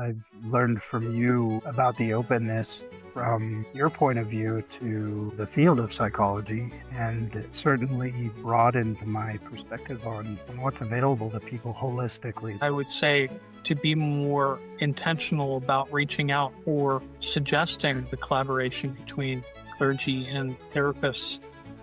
I've learned from you about the openness from your point of view to the field of psychology, and it certainly broadened my perspective on what's available to people holistically. I would say to be more intentional about reaching out or suggesting the collaboration between clergy and therapists.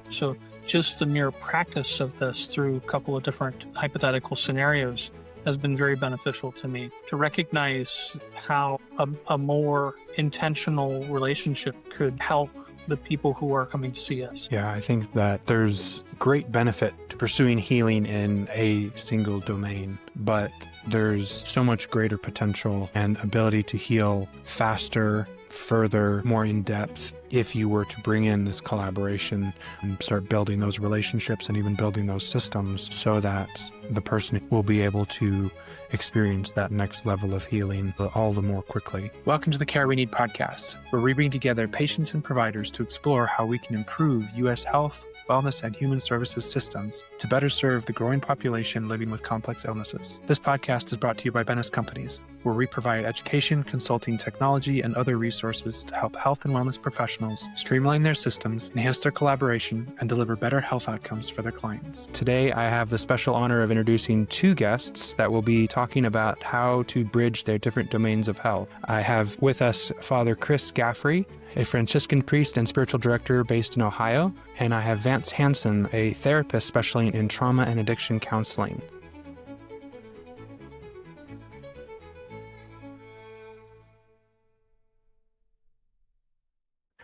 So just the mere practice of this through a couple of different hypothetical scenarios has been very beneficial to me to recognize how a more intentional relationship could help the people who are coming to see us. Yeah, I think that there's great benefit to pursuing healing in a single domain, but there's so much greater potential and ability to heal faster, further, more in depth if you were to bring in this collaboration and start building those relationships and even building those systems so that the person will be able to experience that next level of healing all the more quickly. Welcome to the Care We Need podcast, where we bring together patients and providers to explore how we can improve U.S. health, wellness, and human services systems to better serve the growing population living with complex illnesses. This podcast is brought to you by Vance Companies, where we provide education, consulting, technology, and other resources to help health and wellness professionals streamline their systems, enhance their collaboration, and deliver better health outcomes for their clients. Today, I have the special honor of introducing two guests that will be talking about how to bridge their different domains of health. I have with us Father Chris Gaffrey, a Franciscan priest and spiritual director based in Ohio, and I have Vance Hansen, a therapist specializing in trauma and addiction counseling.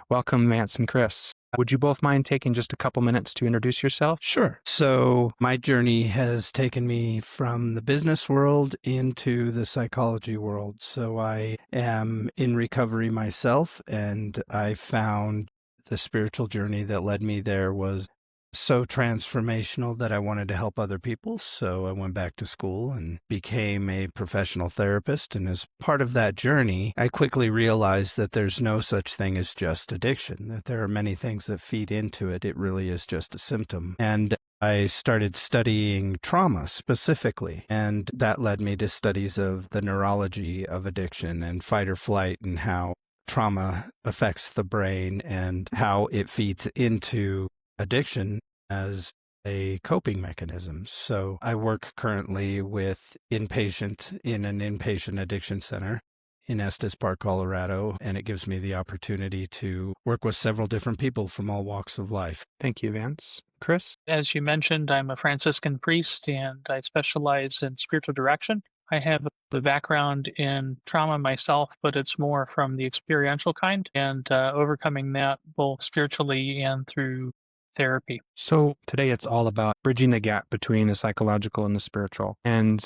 Welcome, Vance and Chris. Would you both mind taking just a couple minutes to introduce yourself? Sure. So my journey has taken me from the business world into the psychology world. So I am in recovery myself, and I found the spiritual journey that led me there was so transformational that I wanted to help other people. So I went back to school and became a professional therapist. And as part of that journey, I quickly realized that there's no such thing as just addiction, that there are many things that feed into it. It really is just a symptom. And I started studying trauma specifically, and that led me to studies of the neurology of addiction and fight or flight and how trauma affects the brain and how it feeds into addiction as a coping mechanism. So I work currently with in an inpatient addiction center in Estes Park, Colorado, and it gives me the opportunity to work with several different people from all walks of life. Thank you, Vance. Chris? As you mentioned, I'm a Franciscan priest and I specialize in spiritual direction. I have the background in trauma myself, but it's more from the experiential kind and overcoming that both spiritually and through therapy. So today it's all about bridging the gap between the psychological and the spiritual. And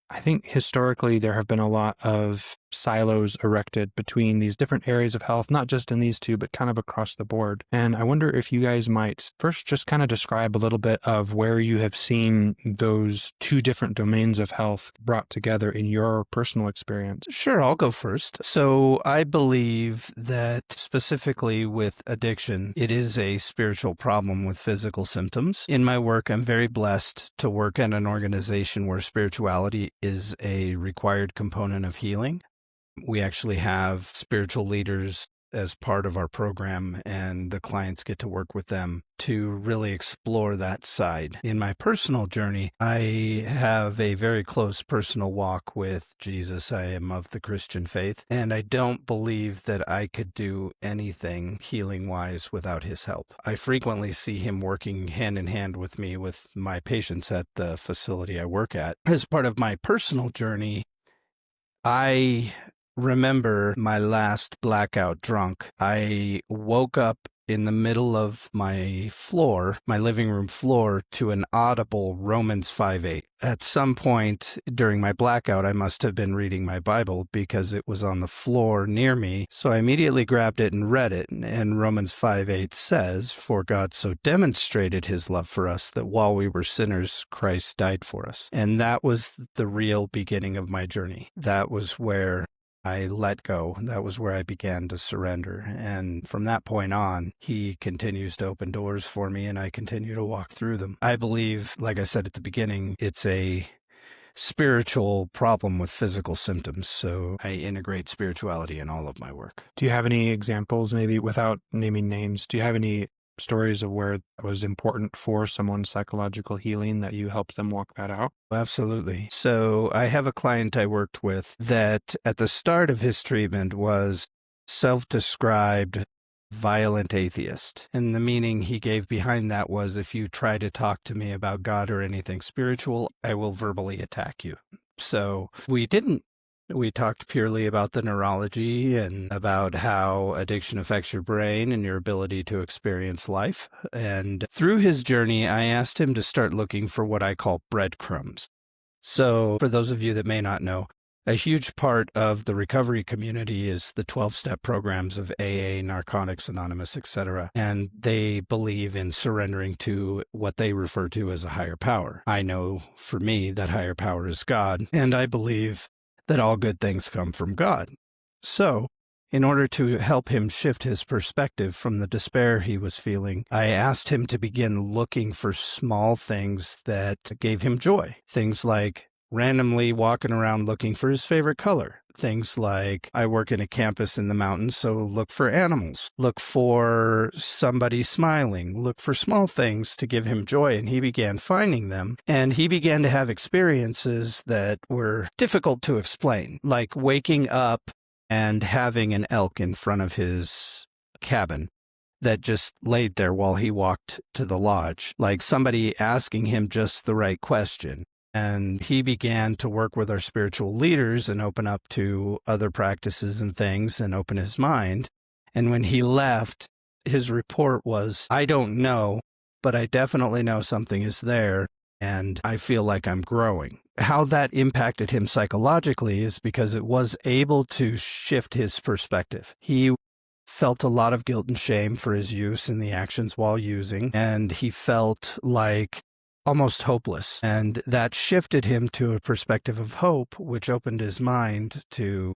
I think historically there have been a lot of silos erected between these different areas of health, not just in these two, but kind of across the board. And I wonder if you guys might first just kind of describe a little bit of where you have seen those two different domains of health brought together in your personal experience. Sure, I'll go first. So I believe that specifically with addiction, it is a spiritual problem with physical symptoms. In my work, I'm very blessed to work at an organization where spirituality is a required component of healing. We actually have spiritual leaders as part of our program, and the clients get to work with them to really explore that side. In my personal journey, I have a very close personal walk with Jesus. I am of the Christian faith, and I don't believe that I could do anything healing-wise without his help. I frequently see him working hand in hand with me with my patients at the facility I work at. As part of my personal journey, I remember my last blackout drunk. I woke up in the middle of my living room floor, to an audible Romans 5:8. At some point during my blackout, I must have been reading my Bible because it was on the floor near me. So I immediately grabbed it and read it. And Romans 5:8 says, "For God so demonstrated his love for us that while we were sinners, Christ died for us." And that was the real beginning of my journey. That was where I let go. That was where I began to surrender. And from that point on, he continues to open doors for me, and I continue to walk through them. I believe, like I said at the beginning, it's a spiritual problem with physical symptoms. So I integrate spirituality in all of my work. Do you have any examples, maybe without naming names? Do you have any stories of where it was important for someone's psychological healing that you helped them walk that out? Absolutely. So I have a client I worked with that at the start of his treatment was self-described violent atheist. And the meaning he gave behind that was, if you try to talk to me about God or anything spiritual, I will verbally attack you. So we didn't. We talked purely about the neurology and about how addiction affects your brain and your ability to experience life. And through his journey, I asked him to start looking for what I call breadcrumbs. So for those of you that may not know, a huge part of the recovery community is the 12-step programs of AA, Narcotics Anonymous, etc. And they believe in surrendering to what they refer to as a higher power. I know for me that higher power is God, and I believe that all good things come from God. So, in order to help him shift his perspective from the despair he was feeling, I asked him to begin looking for small things that gave him joy. Things like randomly walking around looking for his favorite color. Things like, I work in a campus in the mountains, so look for animals. Look for somebody smiling. Look for small things to give him joy, and he began finding them. And he began to have experiences that were difficult to explain, like waking up and having an elk in front of his cabin that just laid there while he walked to the lodge, like somebody asking him just the right question. And he began to work with our spiritual leaders and open up to other practices and things and open his mind. And when he left, his report was, I don't know, but I definitely know something is there, and I feel like I'm growing. How that impacted him psychologically is because it was able to shift his perspective. He felt a lot of guilt and shame for his use and the actions while using, and he felt like almost hopeless. And that shifted him to a perspective of hope, which opened his mind to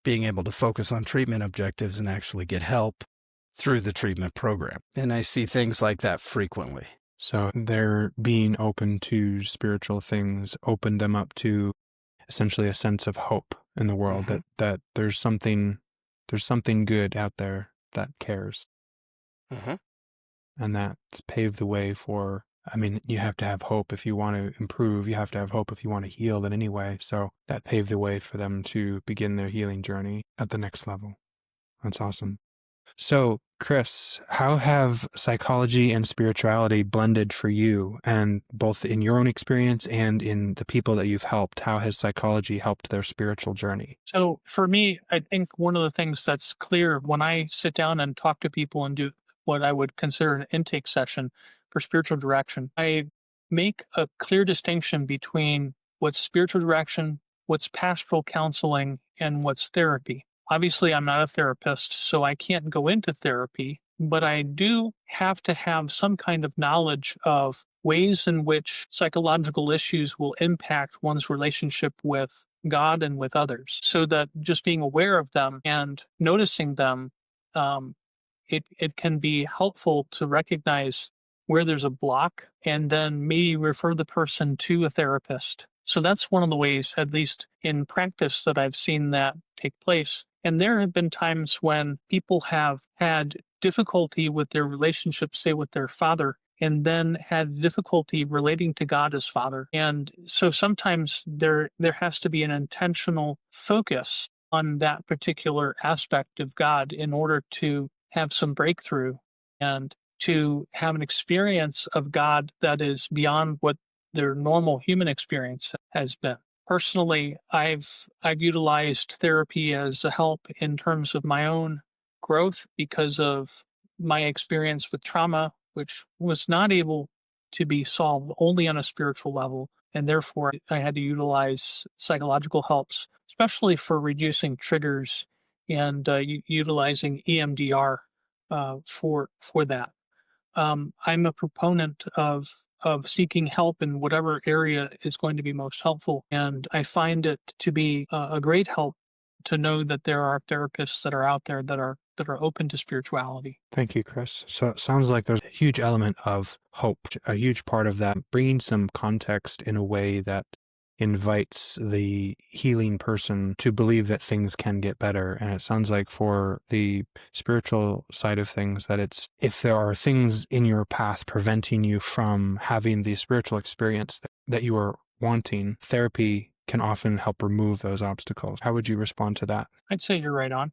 being able to focus on treatment objectives and actually get help through the treatment program. And I see things like that frequently. So their being open to spiritual things opened them up to essentially a sense of hope in the world, that there's something good out there that cares. And that's paved the way for, I mean, you have to have hope if you want to improve. You have to have hope if you want to heal in any way. So that paved the way for them to begin their healing journey at the next level. That's awesome. So, Chris, how have psychology and spirituality blended for you, and both in your own experience and in the people that you've helped? How has psychology helped their spiritual journey? So for me, I think one of the things that's clear when I sit down and talk to people and do what I would consider an intake session for spiritual direction, I make a clear distinction between what's spiritual direction, what's pastoral counseling, and what's therapy. Obviously, I'm not a therapist, so I can't go into therapy, but I do have to have some kind of knowledge of ways in which psychological issues will impact one's relationship with God and with others, so that just being aware of them and noticing them, it can be helpful to recognize where there's a block and then maybe refer the person to a therapist. So that's one of the ways, at least in practice, that I've seen that take place. And there have been times when people have had difficulty with their relationship, say with their father, and then had difficulty relating to God as Father. And so sometimes there has to be an intentional focus on that particular aspect of God in order to have some breakthrough and to have an experience of God that is beyond what their normal human experience has been. Personally, I've utilized therapy as a help in terms of my own growth because of my experience with trauma, which was not able to be solved only on a spiritual level. And therefore, I had to utilize psychological helps, especially for reducing triggers and utilizing EMDR for that. I'm a proponent of seeking help in whatever area is going to be most helpful, and I find it to be a great help to know that there are therapists that are out there that are open to spirituality. Thank you, Chris. So it sounds like there's a huge element of hope, a huge part of that, bringing some context in a way that invites the healing person to believe that things can get better. And it sounds like for the spiritual side of things, that it's if there are things in your path preventing you from having the spiritual experience that you are wanting, therapy can often help remove those obstacles. How would you respond to that? I'd say you're right on.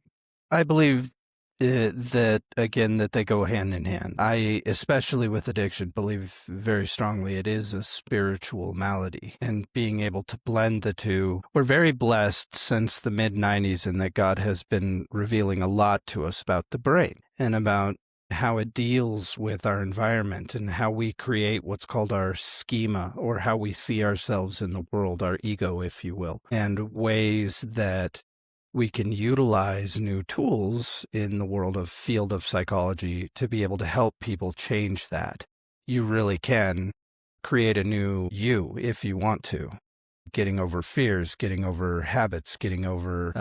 I believe that, again, that they go hand in hand. I, especially with addiction, believe very strongly it is a spiritual malady, and being able to blend the two. We're very blessed since the mid-90s in that God has been revealing a lot to us about the brain and about how it deals with our environment and how we create what's called our schema, or how we see ourselves in the world, our ego, if you will, and ways that we can utilize new tools in the field of psychology to be able to help people change that. You really can create a new you if you want to. Getting over fears, getting over habits, getting over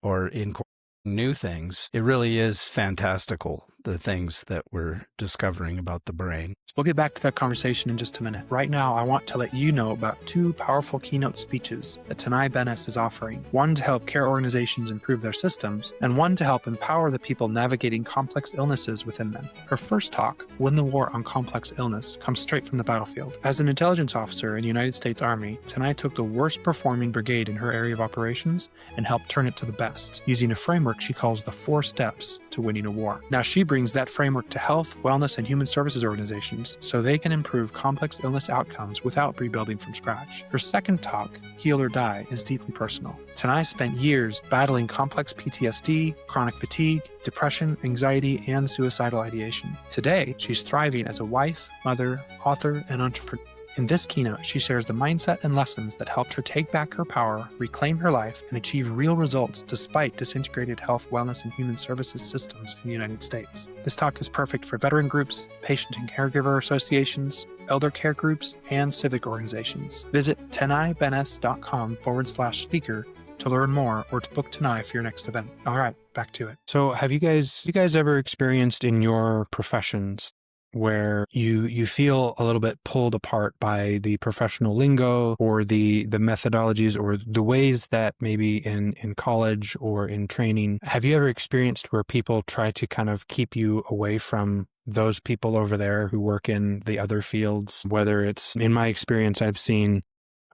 or incorporating new things. It really is fantastical, the things that we're discovering about the brain. We'll get back to that conversation in just a minute. Right now, I want to let you know about 2 powerful keynote speeches that Tenay Benes is offering. One to help care organizations improve their systems, and one to help empower the people navigating complex illnesses within them. Her first talk, Win the War on Complex Illness, comes straight from the battlefield. As an intelligence officer in the United States Army, Tenay took the worst performing brigade in her area of operations and helped turn it to the best, using a framework she calls the 4 steps to winning a war. Now she brings that framework to health, wellness, and human services organizations so they can improve complex illness outcomes without rebuilding from scratch. Her second talk, Heal or Die, is deeply personal. Tenay spent years battling complex PTSD, chronic fatigue, depression, anxiety, and suicidal ideation. Today, she's thriving as a wife, mother, author, and entrepreneur. In this keynote, she shares the mindset and lessons that helped her take back her power, reclaim her life, and achieve real results despite disintegrated health, wellness, and human services systems in the United States. This talk is perfect for veteran groups, patient and caregiver associations, elder care groups, and civic organizations. Visit tenaybenes.com/speaker to learn more or to book Tenay for your next event. All right, back to it. So have you guys ever experienced in your professions where you feel a little bit pulled apart by the professional lingo or the methodologies or the ways that maybe in college or in training, have you ever experienced where people try to kind of keep you away from those people over there who work in the other fields? Whether it's, in my experience, I've seen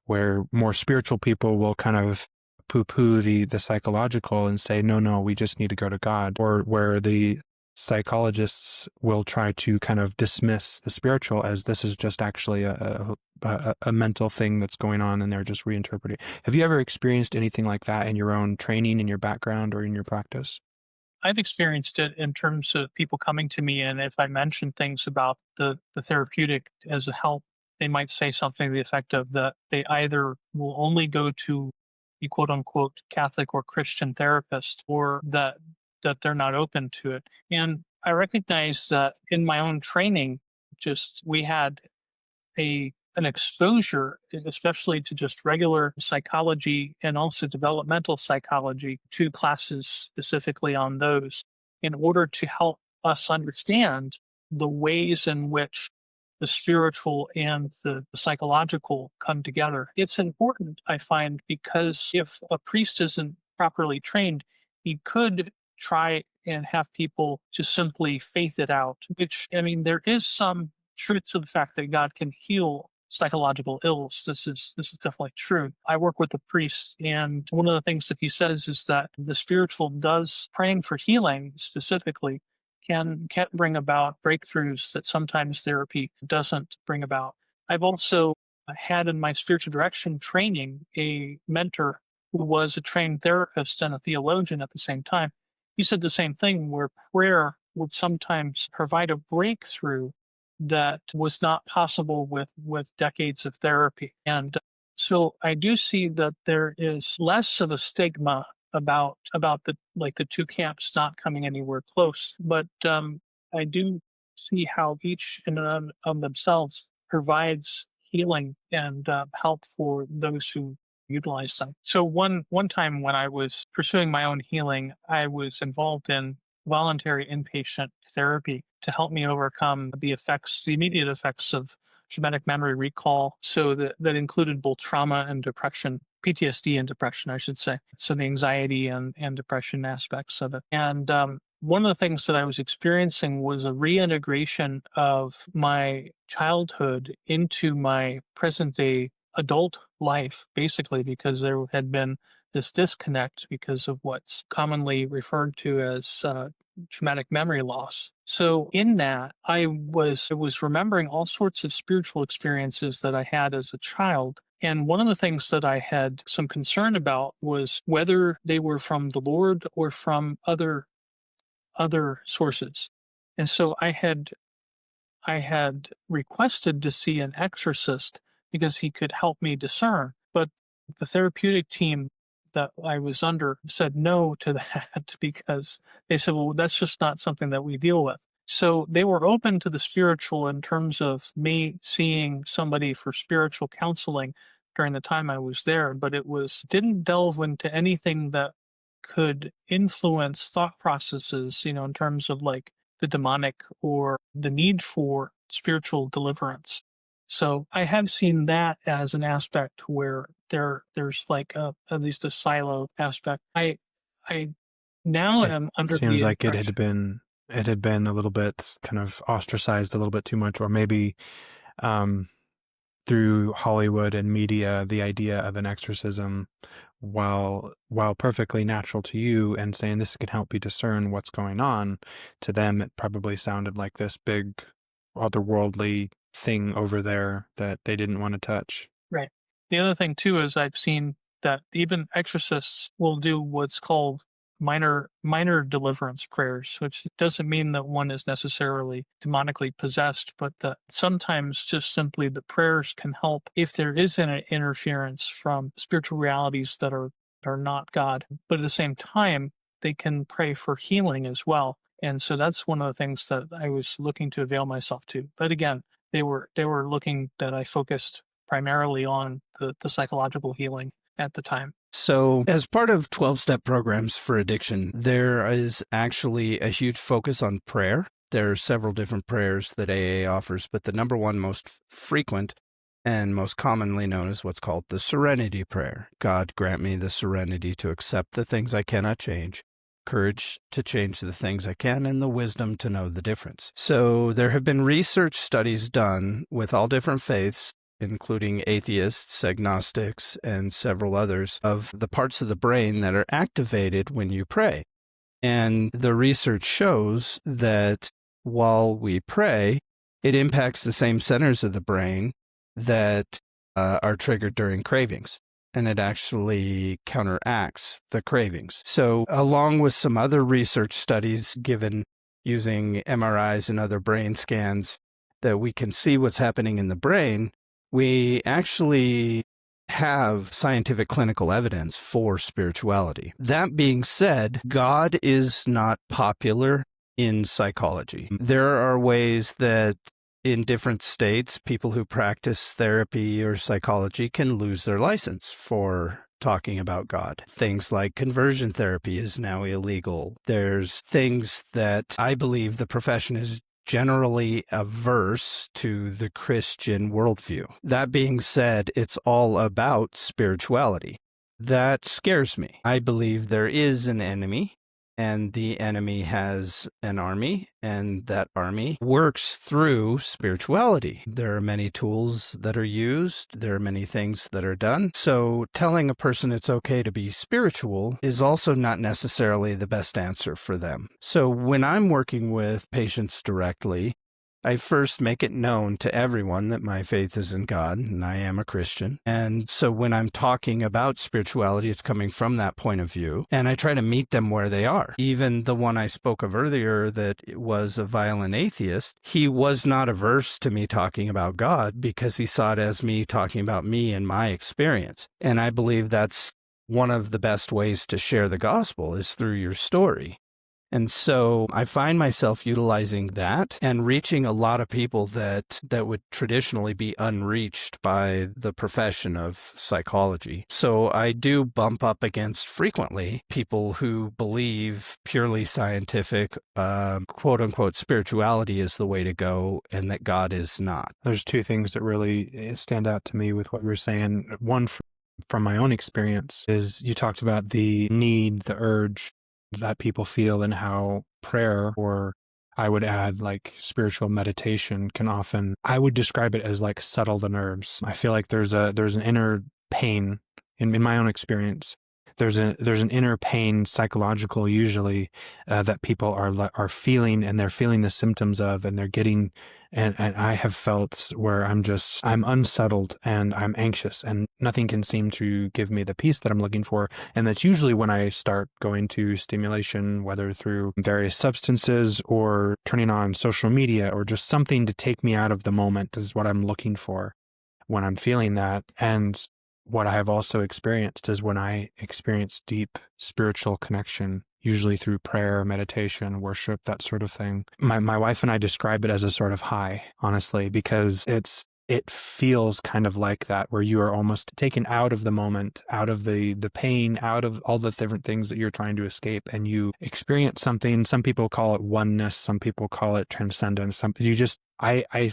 where more spiritual people will kind of poo-poo the psychological and say, no, we just need to go to God, or where the psychologists will try to kind of dismiss the spiritual as this is just actually a mental thing that's going on and they're just reinterpreting. Have you ever experienced anything like that in your own training, in your background, or in your practice? I've experienced it in terms of people coming to me, and if I mention things about the therapeutic as a help, they might say something to the effect of that they either will only go to the quote unquote Catholic or Christian therapist, or that they're not open to it. And I recognize that in my own training, we had an exposure, especially to just regular psychology and also developmental psychology, 2 classes specifically on those, in order to help us understand the ways in which the spiritual and the psychological come together. It's important, I find, because if a priest isn't properly trained, he could try and have people just simply faith it out, which, I mean, there is some truth to the fact that God can heal psychological ills. This is definitely true. I work with a priest, and one of the things that he says is that the spiritual praying for healing specifically can bring about breakthroughs that sometimes therapy doesn't bring about. I've also had in my spiritual direction training a mentor who was a trained therapist and a theologian at the same time. He said the same thing, where prayer would sometimes provide a breakthrough that was not possible with decades of therapy. And so I do see that there is less of a stigma about the 2 camps not coming anywhere close. But I do see how each in and of themselves provides healing and help for those who utilize them. So one time when I was pursuing my own healing, I was involved in voluntary inpatient therapy to help me overcome the immediate effects of traumatic memory recall. So that included both trauma and depression, PTSD and depression, I should say. So the anxiety and depression aspects of it. And one of the things that I was experiencing was a reintegration of my childhood into my present day adult life, basically, because there had been this disconnect because of what's commonly referred to as traumatic memory loss. So in that, I was remembering all sorts of spiritual experiences that I had as a child. And one of the things that I had some concern about was whether they were from the Lord or from other sources. And so I had requested to see an exorcist because he could help me discern. But the therapeutic team that I was under said no to that because they said, well, that's just not something that we deal with. So they were open to the spiritual in terms of me seeing somebody for spiritual counseling during the time I was there, but didn't delve into anything that could influence thought processes, in terms of like the demonic or the need for spiritual deliverance. So I have seen that as an aspect where there's like at least a silo aspect. I now It am under seems the like impression. it had been a little bit kind of ostracized a little bit too much, or maybe through Hollywood and media, the idea of an exorcism, while perfectly natural to you and saying this can help you discern what's going on, to them it probably sounded like this big otherworldly thing over there that they didn't want to touch. Right. The other thing too is I've seen that even exorcists will do what's called minor deliverance prayers, which doesn't mean that one is necessarily demonically possessed, but that sometimes just simply the prayers can help if there is an interference from spiritual realities that are not God. But at the same time, they can pray for healing as well. And so that's one of the things that I was looking to avail myself to. But again, they were looking that I focused primarily on the psychological healing at the time. So, as part of 12-step programs for addiction, there is actually a huge focus on prayer. There are several different prayers that AA offers, but the number one most frequent and most commonly known is what's called the serenity prayer. God, grant me the serenity to accept the things I cannot change, courage to change the things I can, and the wisdom to know the difference. So there have been research studies done with all different faiths, including atheists, agnostics, and several others, of the parts of the brain that are activated when you pray. And the research shows that while we pray, it impacts the same centers of the brain that are triggered during cravings, and it actually counteracts the cravings. So along with some other research studies given using MRIs and other brain scans that we can see what's happening in the brain, we actually have scientific clinical evidence for spirituality. That being said, God is not popular in psychology. There are ways that in different states, people who practice therapy or psychology can lose their license for talking about God. Things like conversion therapy is now illegal. There's things that I believe the profession is generally averse to the Christian worldview. That being said, it's all about spirituality. That scares me. I believe there is an enemy, and the enemy has an army, and that army works through spirituality. There are many tools that are used. There are many things that are done. So telling a person it's okay to be spiritual is also not necessarily the best answer for them. So when I'm working with patients directly, I first make it known to everyone that my faith is in God and I am a Christian. And so when I'm talking about spirituality, it's coming from that point of view. And I try to meet them where they are. Even the one I spoke of earlier that was a violent atheist, he was not averse to me talking about God because he saw it as me talking about me and my experience. And I believe that's one of the best ways to share the gospel is through your story. And so I find myself utilizing that and reaching a lot of people that would traditionally be unreached by the profession of psychology. So I do bump up against frequently people who believe purely scientific, quote unquote, spirituality is the way to go and that God is not. There's two things that really stand out to me with what you were saying. One, from my own experience, is you talked about the need, the urge that people feel, and how prayer, or I would add like spiritual meditation, can often, I would describe it as like settle the nerves. I feel like there's an inner pain in my own experience. There's an inner pain, psychological usually, that people are feeling, and they're feeling the symptoms of, and they're getting, and I have felt where I'm unsettled and I'm anxious, and nothing can seem to give me the peace that I'm looking for. And that's usually when I start going to stimulation, whether through various substances or turning on social media or just something to take me out of the moment, is what I'm looking for when I'm feeling that. And what I have also experienced is when I experience deep spiritual connection, usually through prayer, meditation, worship, that sort of thing. My wife and I describe it as a sort of high, honestly, because it feels kind of like that, where you are almost taken out of the moment, out of the pain, out of all the different things that you're trying to escape, and you experience something. Some people call it oneness, some people call it transcendence. I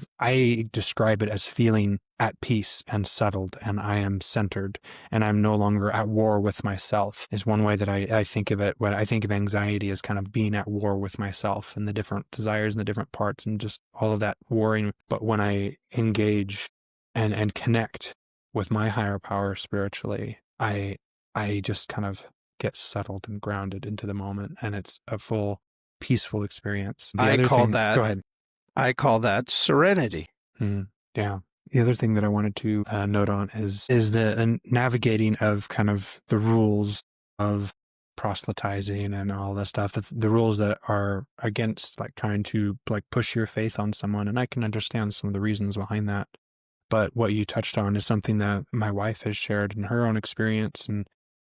describe it as feeling at peace and settled, and I am centered, and I'm no longer at war with myself, is one way that I think of it. When I think of anxiety as kind of being at war with myself and the different desires and the different parts and just all of that warring. But when I engage and connect with my higher power spiritually, I just kind of get settled and grounded into the moment, and it's a full peaceful experience. Go ahead. I call that serenity. Yeah. The other thing that I wanted to note on is the navigating of kind of the rules of proselytizing and all that stuff. The rules that are against like trying to like push your faith on someone. And I can understand some of the reasons behind that. But what you touched on is something that my wife has shared in her own experience, and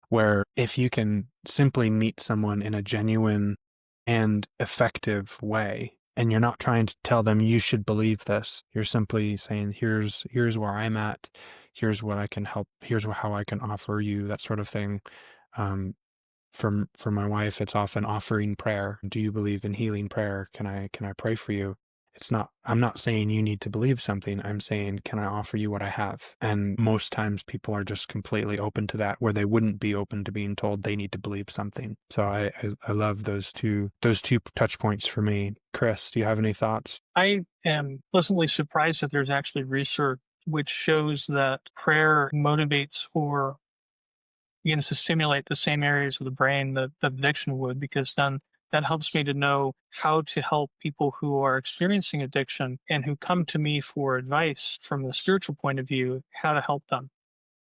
where if you can simply meet someone in a genuine and effective way, and you're not trying to tell them you should believe this, you're simply saying, here's where I'm at, here's what I can help, here's how I can offer you, that sort of thing. For my wife, it's often offering prayer. Do you believe in healing prayer? Can I pray for you? I'm not saying you need to believe something. I'm saying, can I offer you what I have? And most times people are just completely open to that, where they wouldn't be open to being told they need to believe something. So I love those two touch points for me. Chris, do you have any thoughts? I am pleasantly surprised that there's actually research which shows that prayer motivates or begins to stimulate the same areas of the brain that addiction would, because then that helps me to know how to help people who are experiencing addiction and who come to me for advice from the spiritual point of view, how to help them.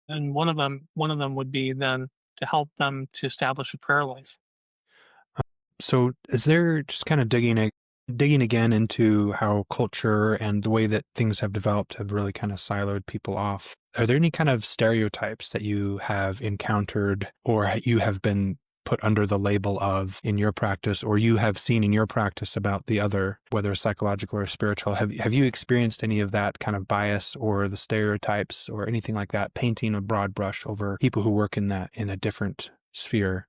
And one of them would be then to help them to establish a prayer life. So is there, just kind of digging again into how culture and the way that things have developed have really kind of siloed people off, are there any kind of stereotypes that you have encountered or you have been put under the label of in your practice, or you have seen in your practice about the other, whether psychological or spiritual? Have you experienced any of that kind of bias or the stereotypes or anything like that, painting a broad brush over people who work in a different sphere,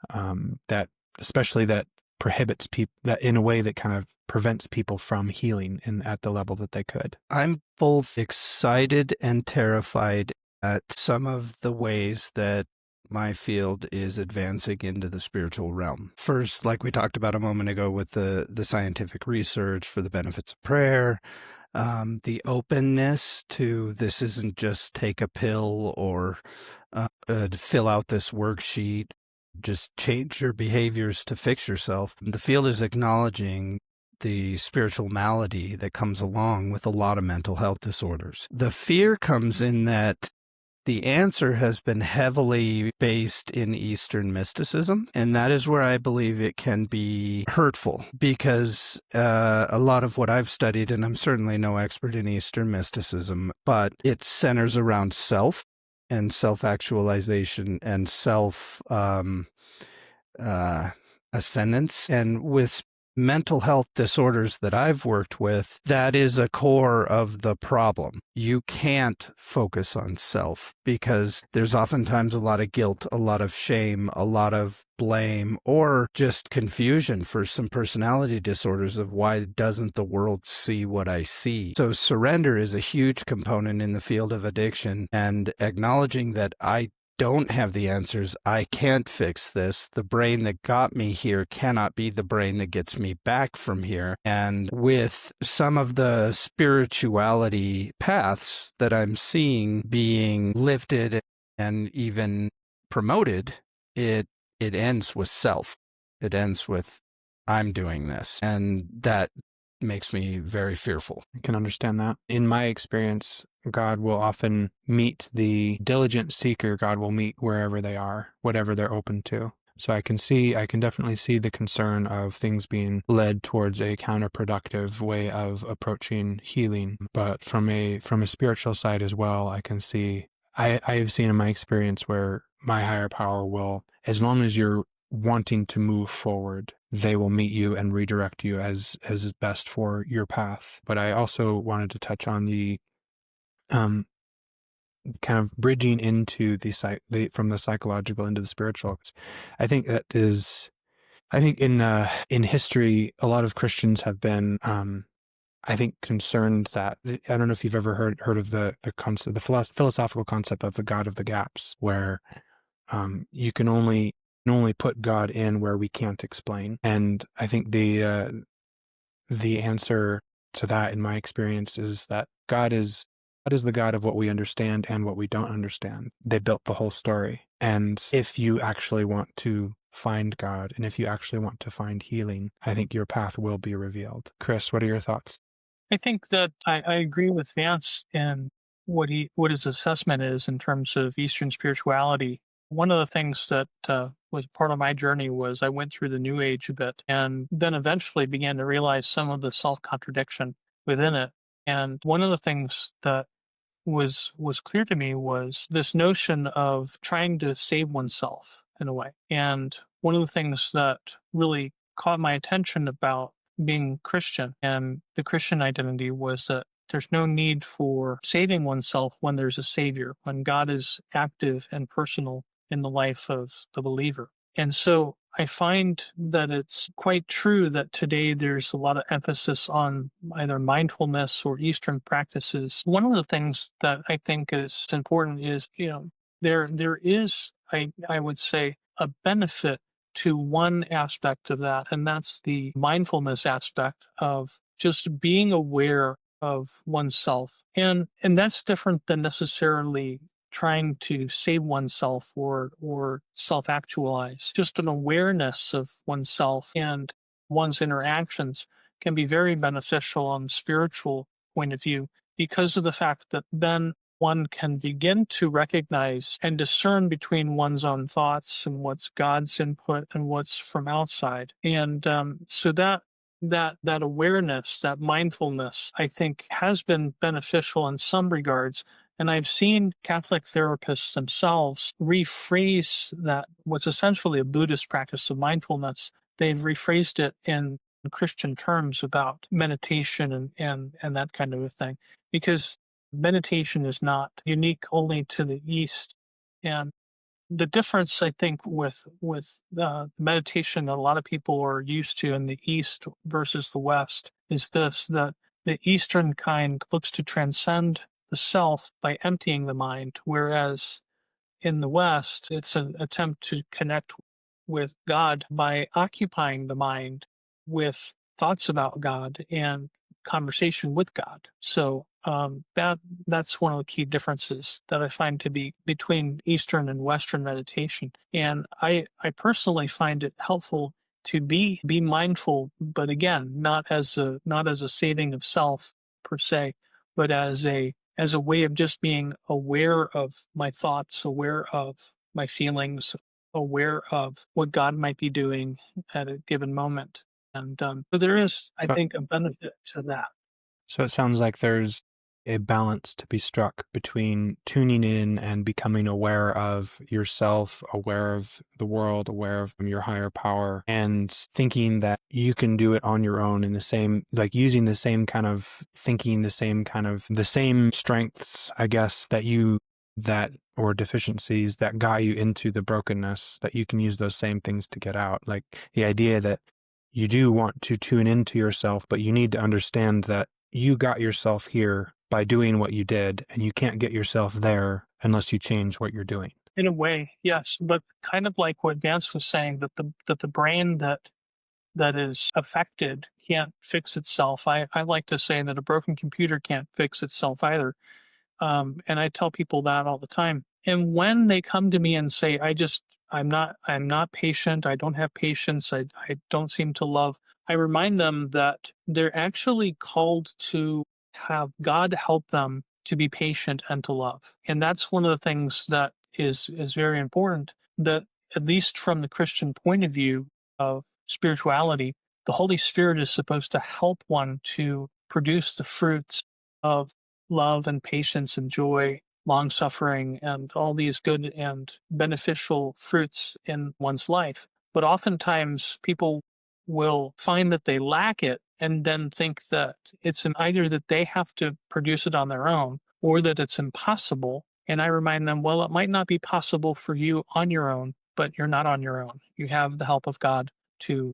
that especially that prohibits people, that in a way that kind of prevents people from healing at the level that they could? I'm both excited and terrified at some of the ways that my field is advancing into the spiritual realm. First, like we talked about a moment ago with the scientific research for the benefits of prayer, the openness to this isn't just take a pill or fill out this worksheet, just change your behaviors to fix yourself. The field is acknowledging the spiritual malady that comes along with a lot of mental health disorders. The fear comes in that the answer has been heavily based in Eastern mysticism, and that is where I believe it can be hurtful, because a lot of what I've studied, and I'm certainly no expert in Eastern mysticism, but it centers around self and self-actualization and ascendance. And with mental health disorders that I've worked with, that is a core of the problem. You can't focus on self because there's oftentimes a lot of guilt, a lot of shame, a lot of blame, or just confusion for some personality disorders of why doesn't the world see what I see? So surrender is a huge component in the field of addiction, and acknowledging that I don't have the answers. I can't fix this. The brain that got me here cannot be the brain that gets me back from here. And with some of the spirituality paths that I'm seeing being lifted and even promoted, it ends with self. It ends with I'm doing this. And that makes me very fearful. I can understand that. In my experience, God will often meet the diligent seeker. God will meet wherever they are, whatever they're open to. So I can definitely see the concern of things being led towards a counterproductive way of approaching healing. But from a spiritual side as well, I can see, I have seen in my experience where my higher power will, as long as you're wanting to move forward, they will meet you and redirect you as is best for your path. But I also wanted to touch on the kind of bridging into from the psychological into the spiritual. I think in history, a lot of Christians have been, I think, concerned that, I don't know if you've ever heard of the concept, the philosophical concept of the God of the gaps, where you can only put God in where we can't explain. And I think the answer to that, in my experience, is that God is the God of what we understand and what we don't understand. They built the whole story. And if you actually want to find God, and if you actually want to find healing, I think your path will be revealed. Chris, what are your thoughts? I think that I agree with Vance in what his assessment is in terms of Eastern spirituality. One of the things that was part of my journey was I went through the New Age a bit, and then eventually began to realize some of the self-contradiction within it. And one of the things that was clear to me was this notion of trying to save oneself in a way. And one of the things that really caught my attention about being Christian and the Christian identity was that there's no need for saving oneself when there's a savior, when God is active and personal in the life of the believer. And so I find that it's quite true that today there's a lot of emphasis on either mindfulness or Eastern practices. One of the things that I think is important is, there is, I would say, a benefit to one aspect of that, and that's the mindfulness aspect of just being aware of oneself. And that's different than necessarily trying to save oneself or self-actualize. Just an awareness of oneself and one's interactions can be very beneficial on the spiritual point of view, because of the fact that then one can begin to recognize and discern between one's own thoughts and what's God's input and what's from outside. And so that awareness, that mindfulness, I think has been beneficial in some regards. And I've seen Catholic therapists themselves rephrase that, what's essentially a Buddhist practice of mindfulness. They've rephrased it in Christian terms about meditation and that kind of a thing, because meditation is not unique only to the East. And the difference, I think, with meditation that a lot of people are used to in the East versus the West is this, that the Eastern kind looks to transcend the self by emptying the mind, whereas in the West, it's an attempt to connect with God by occupying the mind with thoughts about God and conversation with God. So that's one of the key differences that I find to be between Eastern and Western meditation. And I personally find it helpful to be mindful, but again, not as a saving of self per se, but as a way of just being aware of my thoughts, aware of my feelings, aware of what God might be doing at a given moment. And so there is, I think, a benefit to that. So it sounds like there's a balance to be struck between tuning in and becoming aware of yourself, aware of the world, aware of your higher power, and thinking that you can do it on your own in the same, like using the same kind of thinking, the same strengths, I guess, or deficiencies that got you into the brokenness, that you can use those same things to get out. Like the idea that you do want to tune into yourself, but you need to understand that you got yourself here by doing what you did, and you can't get yourself there unless you change what you're doing. In a way, yes, but kind of like what Vance was saying, that the brain that is affected can't fix itself. I like to say that a broken computer can't fix itself either. And I tell people that all the time. And when they come to me and say, I'm not patient, I don't have patience, I don't seem to love, I remind them that they're actually called to have God help them to be patient and to love. And that's one of the things that is very important, that at least from the Christian point of view of spirituality, the Holy Spirit is supposed to help one to produce the fruits of love and patience and joy, long suffering, and all these good and beneficial fruits in one's life. But oftentimes people will find that they lack it and then think that it's either that they have to produce it on their own or that it's impossible. And I remind them, well, it might not be possible for you on your own, but you're not on your own. You have the help of God to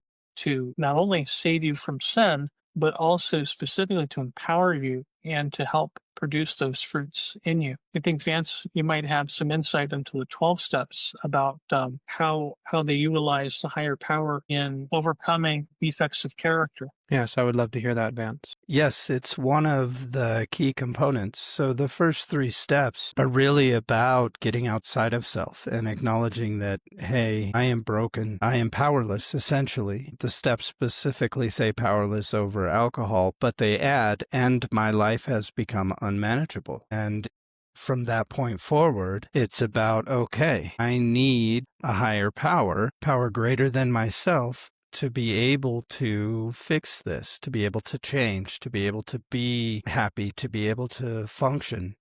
not only save you from sin, but also specifically to empower you and to help produce those fruits in you. I think, Vance, you might have some insight into the 12 steps about how they utilize the higher power in overcoming defects of character. Yes, I would love to hear that, Vance. Yes, it's one of the key components. So the first 3 steps are really about getting outside of self and acknowledging that, hey, I am broken. I am powerless, essentially. The steps specifically say powerless over alcohol, but they add, and my life has become unmanageable. And from that point forward, it's about, okay, I need a higher power greater than myself, to be able to fix this, to be able to change, to be able to be happy, to be able to function.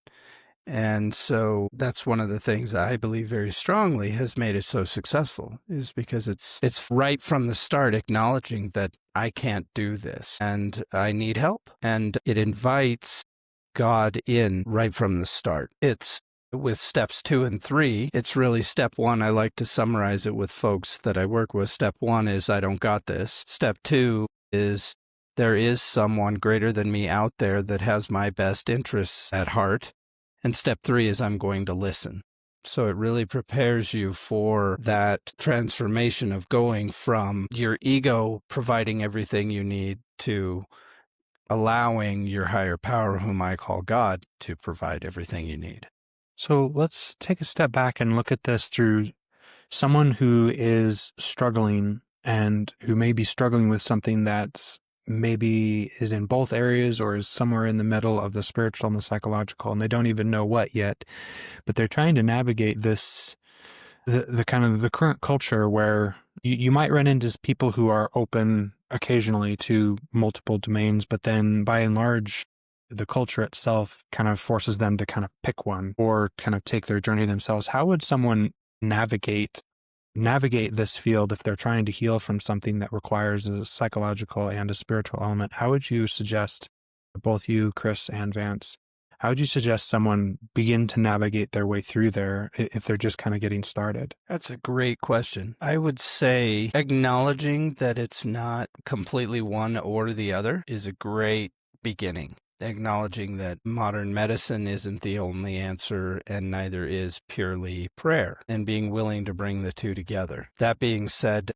And so that's one of the things I believe very strongly has made it so successful, is because it's right from the start acknowledging that I can't do this and I need help. And it invites God in right from the start. It's with steps 2 and 3, it's really step 1. I like to summarize it with folks that I work with. Step 1 is I don't got this. Step 2 is there is someone greater than me out there that has my best interests at heart. And step 3 is I'm going to listen. So it really prepares you for that transformation of going from your ego providing everything you need to allowing your higher power, whom I call God, to provide everything you need. So let's take a step back and look at this through someone who is struggling and who may be struggling with something that's maybe is in both areas or is somewhere in the middle of the spiritual and the psychological, and they don't even know what yet, but they're trying to navigate this, the kind of the current culture where you might run into people who are open occasionally to multiple domains, but then by and large, the culture itself kind of forces them to kind of pick one or kind of take their journey themselves. How would someone navigate this field if they're trying to heal from something that requires a psychological and a spiritual element? How would you suggest, both you, Chris, and Vance, how would you suggest someone begin to navigate their way through there if they're just kind of getting started? That's a great question. I would say acknowledging that it's not completely one or the other is a great beginning. Acknowledging that modern medicine isn't the only answer and neither is purely prayer, and being willing to bring the two together. That being said,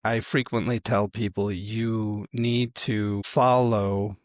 I frequently tell people you need to follow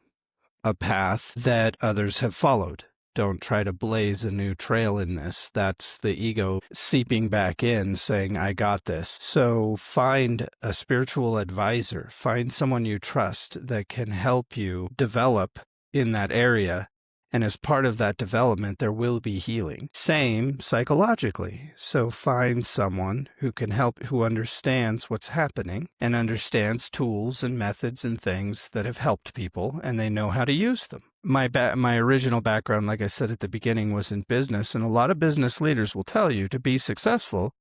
a path that others have followed. Don't try to blaze a new trail in this. That's the ego seeping back in saying, I got this. So find a spiritual advisor, find someone you trust that can help you develop in that area. And as part of that development, there will be healing. Same psychologically. So find someone who can help, who understands what's happening and understands tools and methods and things that have helped people, and they know how to use them. My original background, like I said at the beginning, was in business, and a lot of business leaders will tell you to be successful,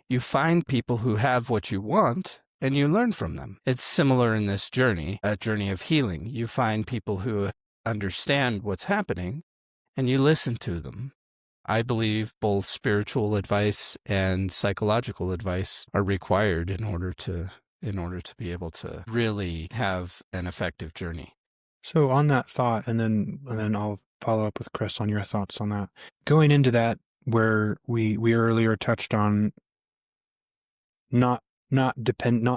you find people who have what you want and you learn from them. It's similar in this journey, a journey of healing. You find people who understand what's happening and you listen to them. I believe both spiritual advice and psychological advice are required in order to be able to really have an effective journey. So on that thought, and then I'll follow up with Chris on your thoughts on that. Going into that, where we earlier touched on not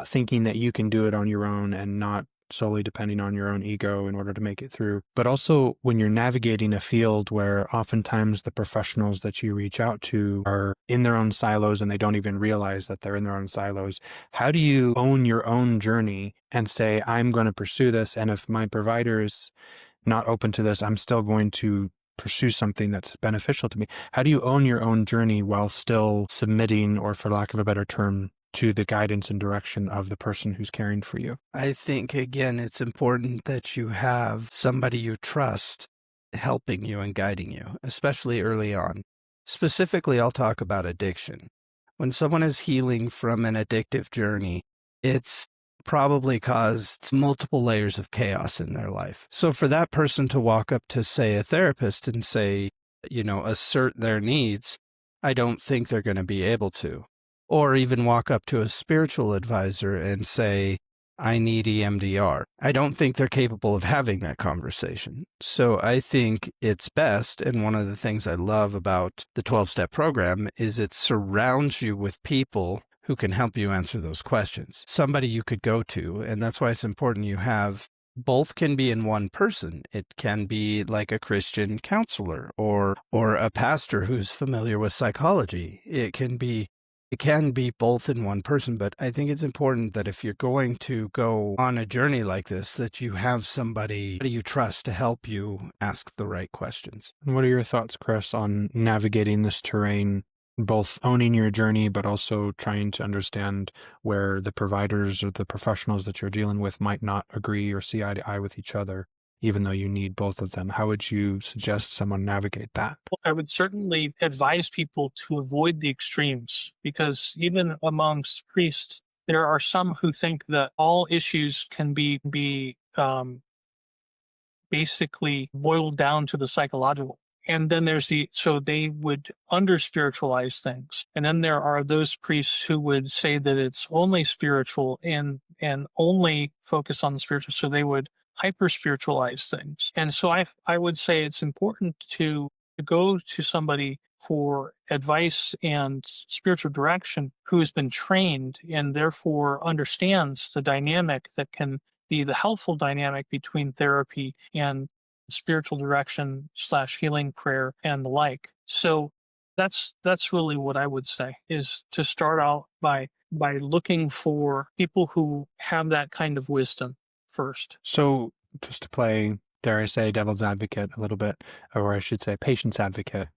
thinking that you can do it on your own and not solely depending on your own ego in order to make it through. But also when you're navigating a field where oftentimes the professionals that you reach out to are in their own silos and they don't even realize that they're in their own silos, how do you own your own journey and say, I'm going to pursue this, and if my provider is not open to this, I'm still going to pursue something that's beneficial to me? How do you own your own journey while still submitting, or for lack of a better term, to the guidance and direction of the person who's caring for you? I think, again, it's important that you have somebody you trust helping you and guiding you, especially early on. Specifically, I'll talk about addiction. When someone is healing from an addictive journey, it's probably caused multiple layers of chaos in their life. So for that person to walk up to, say, a therapist and say, assert their needs, I don't think they're going to be able to. Or even walk up to a spiritual advisor and say, I need EMDR. I don't think they're capable of having that conversation. So I think it's best, and one of the things I love about the 12-step program is it surrounds you with people who can help you answer those questions. Somebody you could go to, and that's why it's important you have both. Can be in one person. It can be like a Christian counselor or a pastor who's familiar with psychology. It can be both in one person, but I think it's important that if you're going to go on a journey like this, that you have somebody you trust to help you ask the right questions. And what are your thoughts, Chris, on navigating this terrain, both owning your journey, but also trying to understand where the providers or the professionals that you're dealing with might not agree or see eye to eye with each other, even though you need both of them? How would you suggest someone navigate that? Well, I would certainly advise people to avoid the extremes, because even amongst priests, there are some who think that all issues can be basically boiled down to the psychological. And then so they would under spiritualize things. And then there are those priests who would say that it's only spiritual and only focus on the spiritual. So they would hyper spiritualize things. And so I would say it's important to go to somebody for advice and spiritual direction who has been trained and therefore understands the dynamic that can be the helpful dynamic between therapy and spiritual direction / healing prayer and the like. So that's really what I would say, is to start out by looking for people who have that kind of wisdom first. So just to play, dare I say, devil's advocate a little bit, or I should say patient's advocate,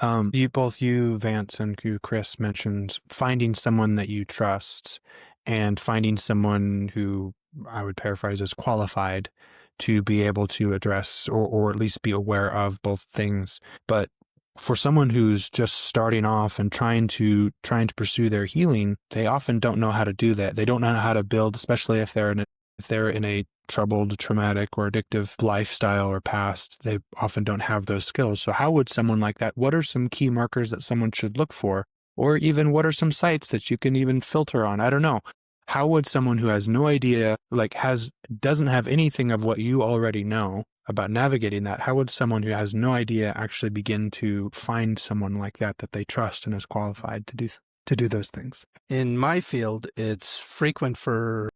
both you, Vance, and you, Chris, mentioned finding someone that you trust and finding someone who I would paraphrase as qualified to be able to address or at least be aware of both things. But for someone who's just starting off and trying to pursue their healing, they often don't know how to do that. They don't know how to build, especially if they're in a troubled, traumatic, or addictive lifestyle or past. They often don't have those skills. So how would someone like that, what are some key markers that someone should look for? Or even what are some sites that you can even filter on? I don't know. How would someone who has no idea, doesn't have anything of what you already know about navigating that, how would someone who has no idea actually begin to find someone like that they trust and is qualified to do those things? In my field, it's frequent for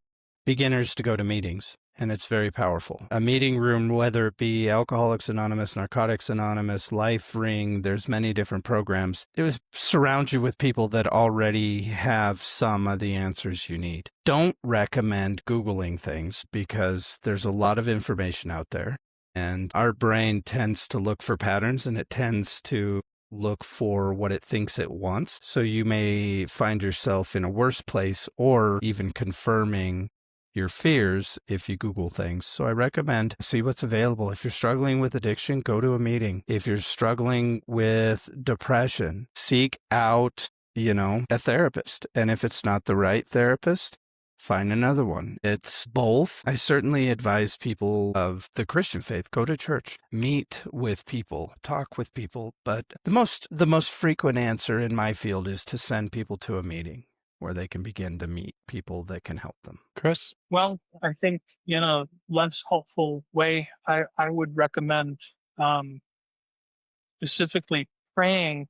beginners to go to meetings, and it's very powerful. A meeting room, whether it be Alcoholics Anonymous, Narcotics Anonymous, Life Ring, there's many different programs. It will surround you with people that already have some of the answers you need. Don't recommend Googling things, because there's a lot of information out there, and our brain tends to look for patterns, and it tends to look for what it thinks it wants. So you may find yourself in a worse place, or even confirming your fears if you Google things. So I recommend see what's available. If you're struggling with addiction, go to a meeting. If you're struggling with depression, seek out, a therapist. And if it's not the right therapist, find another one. It's both. I certainly advise people of the Christian faith, go to church, meet with people, talk with people. But the most frequent answer in my field is to send people to a meeting where they can begin to meet people that can help them. Chris? Well, I think in a less helpful way, I would recommend specifically praying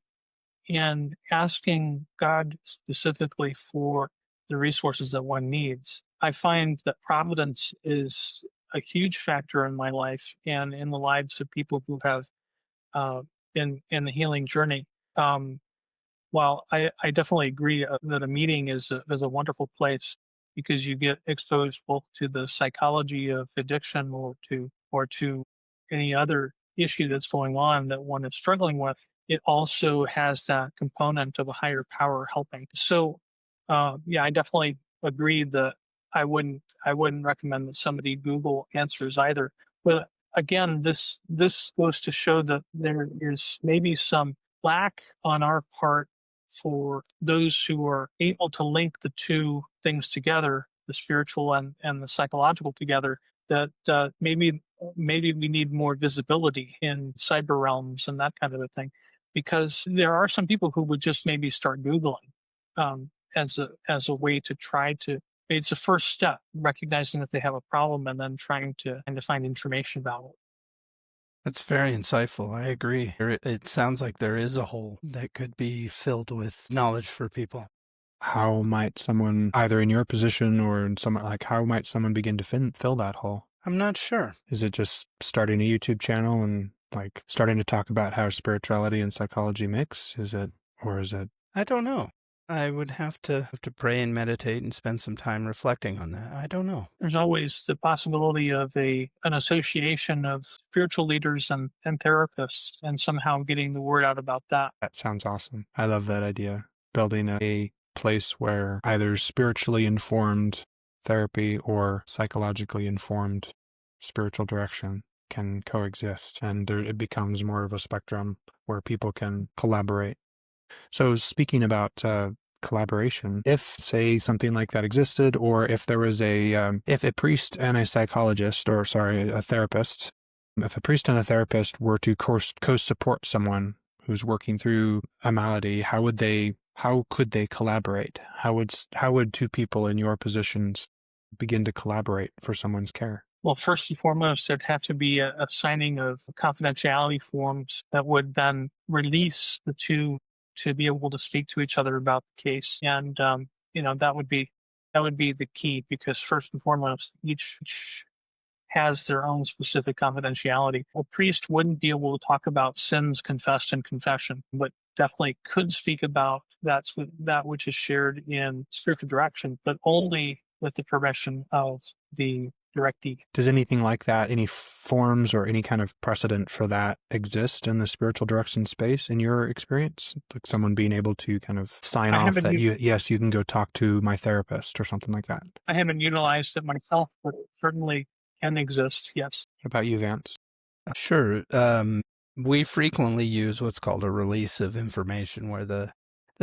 and asking God specifically for the resources that one needs. I find that providence is a huge factor in my life and in the lives of people who have been in the healing journey. While I definitely agree that a meeting is a wonderful place because you get exposed both to the psychology of addiction or to any other issue that's going on that one is struggling with. It also has that component of a higher power helping. So, yeah, I definitely agree that I wouldn't recommend that somebody Google answers either. But again, this goes to show that there is maybe some lack on our part for those who are able to link the two things together, the spiritual and the psychological together, that maybe we need more visibility in cyber realms and that kind of a thing, because there are some people who would just maybe start Googling as a way to try to. It's a first step, recognizing that they have a problem and then trying to find information about it. That's very insightful. I agree. It sounds like there is a hole that could be filled with knowledge for people. How might someone, either in your position or in someone, like how might someone begin to fill that hole? I'm not sure. Is it just starting a YouTube channel and like starting to talk about how spirituality and psychology mix? Is it? I don't know. I would have to pray and meditate and spend some time reflecting on that. I don't know. There's always the possibility of an association of spiritual leaders and therapists and somehow getting the word out about that. That sounds awesome. I love that idea. Building a place where either spiritually informed therapy or psychologically informed spiritual direction can coexist, and it becomes more of a spectrum where people can collaborate. So speaking about collaboration, if, say, something like that existed, or if there was if a priest and a a therapist, if a priest and a therapist were to co-support someone who's working through a malady, how could they collaborate? How would two people in your positions begin to collaborate for someone's care? Well, first and foremost, there'd have to be a signing of confidentiality forms that would then release the two to be able to speak to each other about the case. And, that would be the key, because first and foremost, each has their own specific confidentiality. A priest wouldn't be able to talk about sins confessed in confession, but definitely could speak about that which is shared in spiritual direction, but only with the permission of the directee. Does anything like that, any forms or any kind of precedent for that exist in the spiritual direction space in your experience? Like someone being able to kind of sign off that you can go talk to my therapist or something like that? I haven't utilized it myself, but it certainly can exist, yes. What about you, Vance? Sure. We frequently use what's called a release of information, where the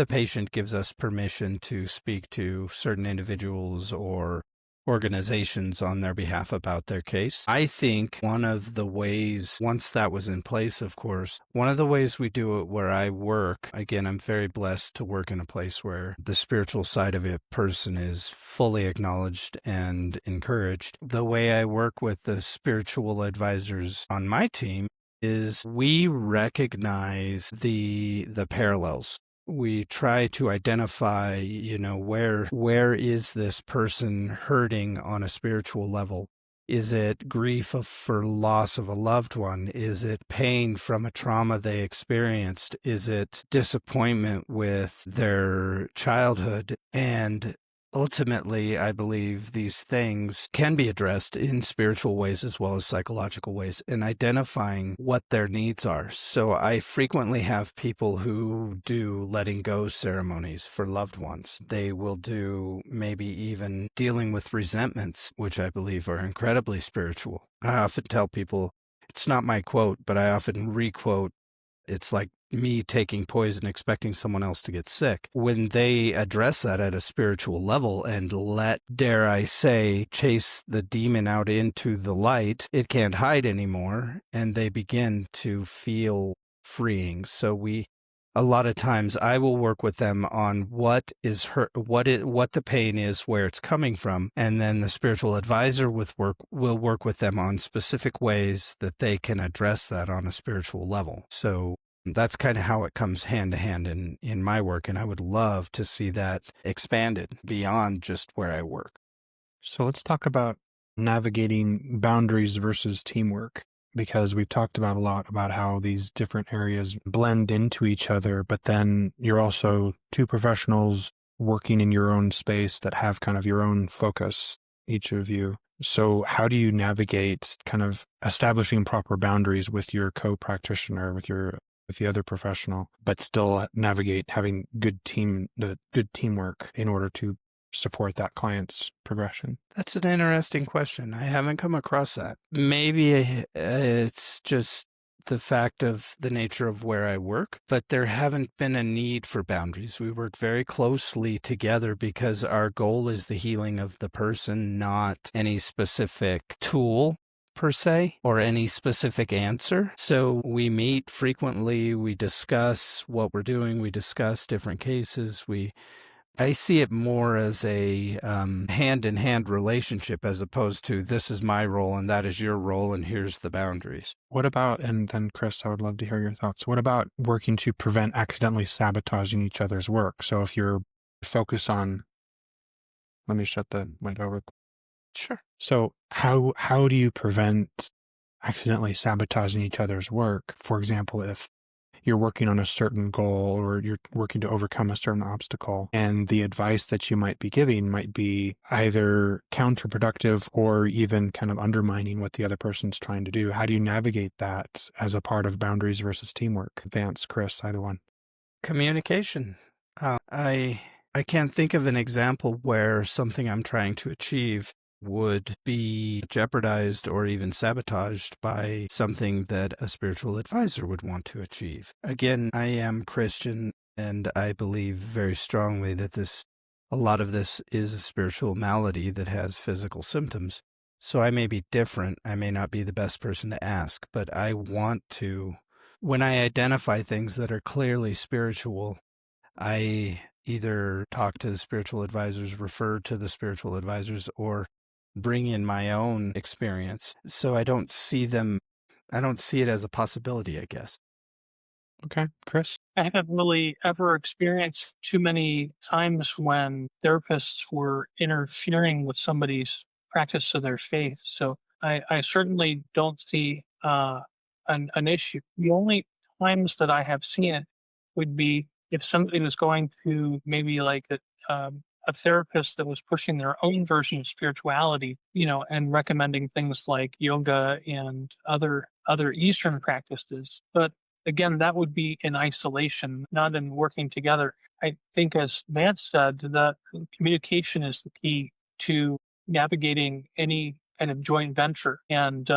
patient gives us permission to speak to certain individuals or organizations on their behalf about their case. I think one of the ways, once that was in place, of course, one of the ways we do it where I work, again, I'm very blessed to work in a place where the spiritual side of a person is fully acknowledged and encouraged. The way I work with the spiritual advisors on my team is we recognize the parallels. We try to identify, where is this person hurting on a spiritual level? Is it grief for loss of a loved one? Is it pain from a trauma they experienced? Is it disappointment with their childhood? And ultimately, I believe these things can be addressed in spiritual ways as well as psychological ways, and identifying what their needs are. So I frequently have people who do letting go ceremonies for loved ones. They will do maybe even dealing with resentments, which I believe are incredibly spiritual. I often tell people, it's not my quote, but I often requote, it's like me taking poison expecting someone else to get sick. When they address that at a spiritual level and let, dare I say, chase the demon out into the light, it can't hide anymore, and they begin to feel freeing. So a lot of times I will work with them on what is hurt, what the pain is, where it's coming from, and then the spiritual advisor will work with them on specific ways that they can address that on a spiritual level. So that's kind of how it comes hand to hand in my work, and I would love to see that expanded beyond just where I work. So let's talk about navigating boundaries versus teamwork, because we've talked about a lot about how these different areas blend into each other, but then you're also two professionals working in your own space that have kind of your own focus, each of you. So how do you navigate kind of establishing proper boundaries with your co-practitioner, with the other professional, but still navigate having good teamwork in order to support that client's progression? That's an interesting question. I haven't come across that. Maybe it's just the fact of the nature of where I work, but there haven't been a need for boundaries. We work very closely together because our goal is the healing of the person, not any specific tool per se, or any specific answer. So we meet frequently, we discuss what we're doing, we discuss different cases, I see it more as a hand-in-hand relationship as opposed to this is my role and that is your role and here's the boundaries. What about, and then Chris, I would love to hear your thoughts. What about working to prevent accidentally sabotaging each other's work? So if you're focused on, let me shut the window. Sure. So how do you prevent accidentally sabotaging each other's work? For example, if you're working on a certain goal or you're working to overcome a certain obstacle, and the advice that you might be giving might be either counterproductive or even kind of undermining what the other person's trying to do. How do you navigate that as a part of boundaries versus teamwork? Vance, Chris, either one. Communication. I can't think of an example where something I'm trying to achieve would be jeopardized or even sabotaged by something that a spiritual advisor would want to achieve. Again, I am Christian, and I believe very strongly that a lot of this is a spiritual malady that has physical symptoms. So I may be different. I may not be the best person to ask, but I want to, when I identify things that are clearly spiritual, I either talk to the spiritual advisors, refer to the spiritual advisors, or bring in my own experience. So I don't see it as a possibility, I guess. Okay, Chris? I haven't really ever experienced too many times when therapists were interfering with somebody's practice of their faith. So I certainly don't see an issue. The only times that I have seen it would be if somebody was going to maybe like a therapist that was pushing their own version of spirituality, and recommending things like yoga and other Eastern practices. But again, that would be in isolation, not in working together. I think, as Vance said, that communication is the key to navigating any kind of joint venture. And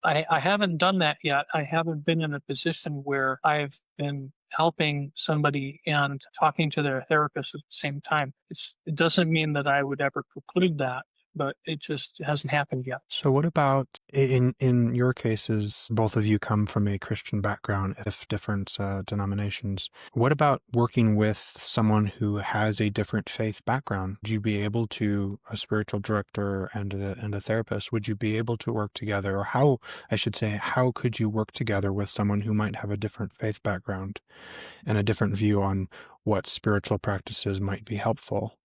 I haven't done that yet. I haven't been in a position where I've been helping somebody and talking to their therapist at the same time. It doesn't mean that I would ever preclude that, but it just hasn't happened yet. So what about in your cases, both of you come from a Christian background, if different denominations. What about working with someone who has a different faith background? Would you be able to, a spiritual director and a therapist, would you be able to work together? Or how could you work together with someone who might have a different faith background and a different view on what spiritual practices might be helpful?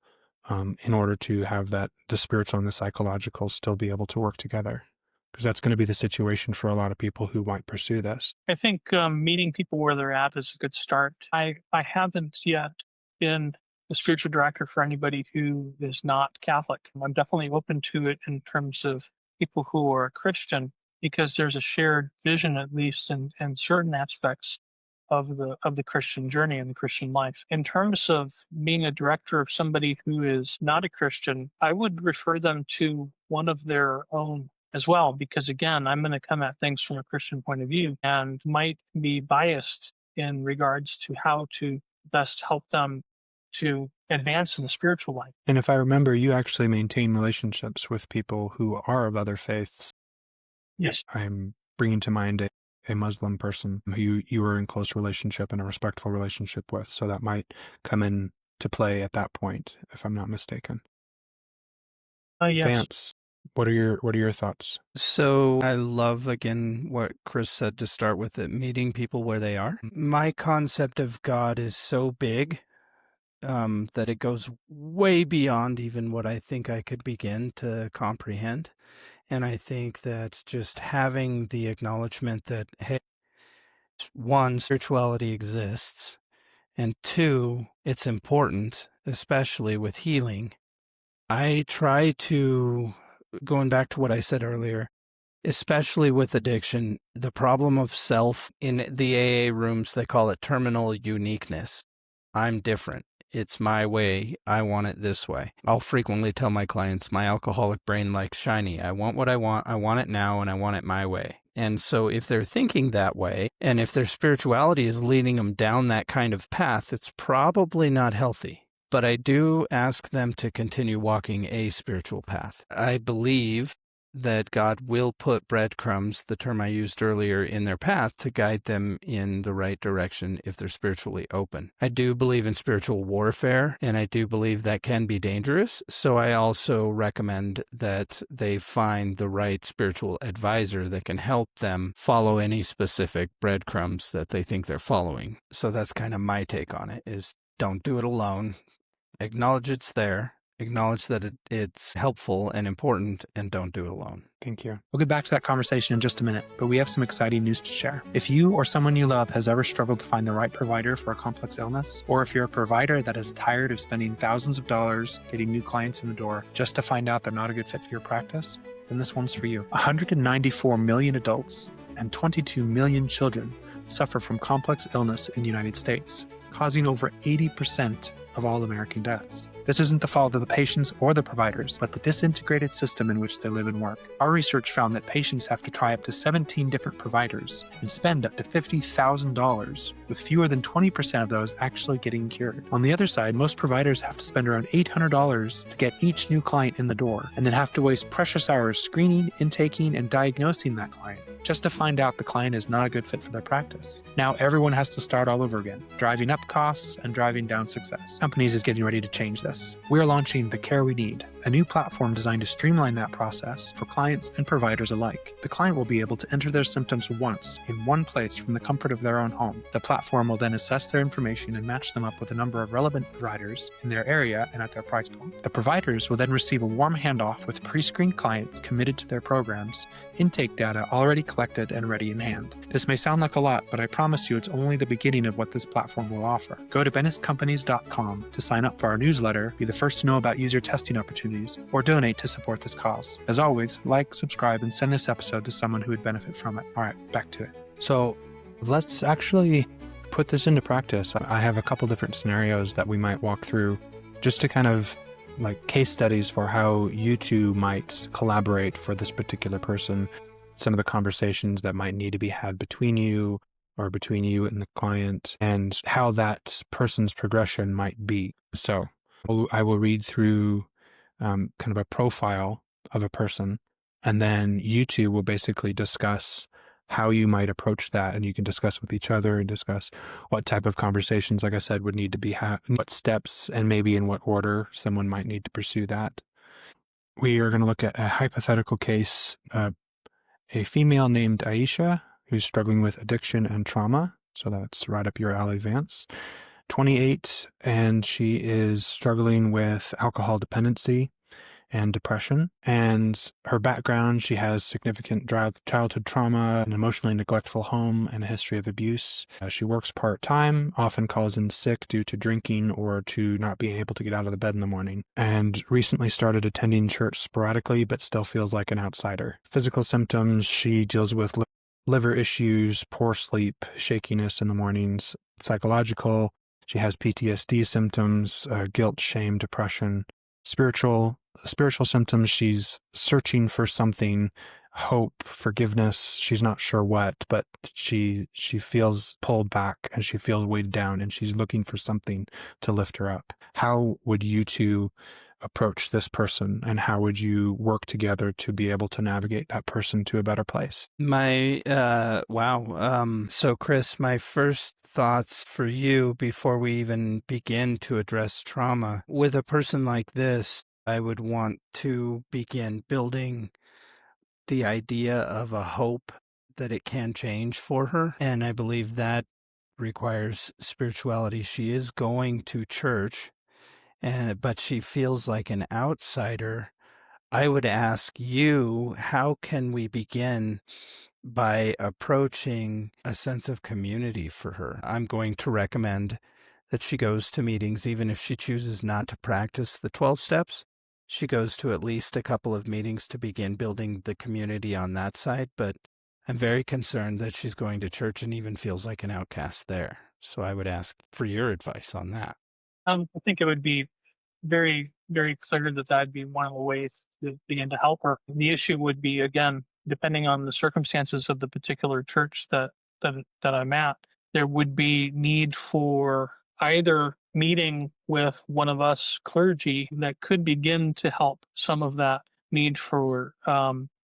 In order to have the spiritual and the psychological still be able to work together? Because that's going to be the situation for a lot of people who might pursue this. I think meeting people where they're at is a good start. I haven't yet been a spiritual director for anybody who is not Catholic. I'm definitely open to it in terms of people who are Christian, because there's a shared vision, at least in certain aspects of the Christian journey and the Christian life. In terms of being a director of somebody who is not a Christian, I would refer them to one of their own as well, because again, I'm going to come at things from a Christian point of view and might be biased in regards to how to best help them to advance in the spiritual life. And if I remember, you actually maintain relationships with people who are of other faiths. Yes. I'm bringing to mind a Muslim person who you were in close relationship and a respectful relationship with. So that might come in to play at that point, if I'm not mistaken. Yes. Vance, what are your thoughts? So I love, again, what Chris said to start with, it meeting people where they are. My concept of God is so big that it goes way beyond even what I think I could begin to comprehend. And I think that just having the acknowledgement that, hey, one, spirituality exists, and two, it's important, especially with healing. I try to, going back to what I said earlier, especially with addiction, the problem of self, in the AA rooms, they call it terminal uniqueness. I'm different. It's my way. I want it this way. I'll frequently tell my clients, my alcoholic brain likes shiny. I want what I want it now, and I want it my way. And so if they're thinking that way, and if their spirituality is leading them down that kind of path, it's probably not healthy. But I do ask them to continue walking a spiritual path. I believe that God will put breadcrumbs, the term I used earlier, in their path to guide them in the right direction if they're spiritually open. I do believe in spiritual warfare, and I do believe that can be dangerous. So I also recommend that they find the right spiritual advisor that can help them follow any specific breadcrumbs that they think they're following. So that's kind of my take on it, is don't do it alone. Acknowledge it's there. Acknowledge that it's helpful and important, and don't do it alone. Thank you. We'll get back to that conversation in just a minute, but we have some exciting news to share. If you or someone you love has ever struggled to find the right provider for a complex illness, or if you're a provider that is tired of spending thousands of dollars getting new clients in the door just to find out they're not a good fit for your practice, then this one's for you. 194 million adults and 22 million children suffer from complex illness in the United States, causing over 80% of all American deaths. This isn't the fault of the patients or the providers, but the disintegrated system in which they live and work. Our research found that patients have to try up to 17 different providers and spend up to $50,000, with fewer than 20% of those actually getting cured. On the other side, most providers have to spend around $800 to get each new client in the door, and then have to waste precious hours screening, intaking, and diagnosing that client, just to find out the client is not a good fit for their practice. Now everyone has to start all over again, driving up costs and driving down success. Companies is getting ready to change this. We're launching The Care We Need, a new platform designed to streamline that process for clients and providers alike. The client will be able to enter their symptoms once in one place from the comfort of their own home. The platform will then assess their information and match them up with a number of relevant providers in their area and at their price point. The providers will then receive a warm handoff with pre-screened clients committed to their programs, intake data already collected and ready in hand. This may sound like a lot, but I promise you it's only the beginning of what this platform will offer. Go to benniscompanies.com to sign up for our newsletter, be the first to know about user testing opportunities, or donate to support this cause. As always, like, subscribe, and send this episode to someone who would benefit from it. All right, back to it. So let's actually put this into practice. I have a couple different scenarios that we might walk through just to kind of like case studies for how you two might collaborate for this particular person, some of the conversations that might need to be had between you or between you and the client, and how that person's progression might be. So I will read through kind of a profile of a person, and then you two will basically discuss how you might approach that, and you can discuss with each other and discuss what type of conversations, like I said, would need to be what steps, and maybe in what order someone might need to pursue that. We are going to look at a hypothetical case, a female named Aisha who's struggling with addiction and trauma. So that's right up your alley, Vance. 28, and she is struggling with alcohol dependency and depression. And her background, she has significant childhood trauma, an emotionally neglectful home, and a history of abuse. She works part-time, often calls in sick due to drinking or to not being able to get out of the bed in the morning, and recently started attending church sporadically but still feels like an outsider. Physical symptoms, she deals with liver issues, poor sleep, shakiness in the mornings. Psychological, she has PTSD symptoms, guilt, shame, depression. Spiritual symptoms, she's searching for something, hope, forgiveness. She's not sure what, but she feels pulled back and she feels weighed down and she's looking for something to lift her up. How would you two approach this person, and how would you work together to be able to navigate that person to a better place? So Chris, my first thoughts for you before we even begin to address trauma with a person like this, I would want to begin building the idea of a hope that it can change for her. And I believe that requires spirituality. She is going to church, but she feels like an outsider. I would ask you, how can we begin by approaching a sense of community for her? I'm going to recommend that she goes to meetings, even if she chooses not to practice the 12 steps. She goes to at least a couple of meetings to begin building the community on that side. But I'm very concerned that she's going to church and even feels like an outcast there. So I would ask for your advice on that. I think it would be very, very clear that that'd be one of the ways to begin to help her. The issue would be, again, depending on the circumstances of the particular church that I'm at, there would be need for either meeting with one of us clergy that could begin to help some of that need for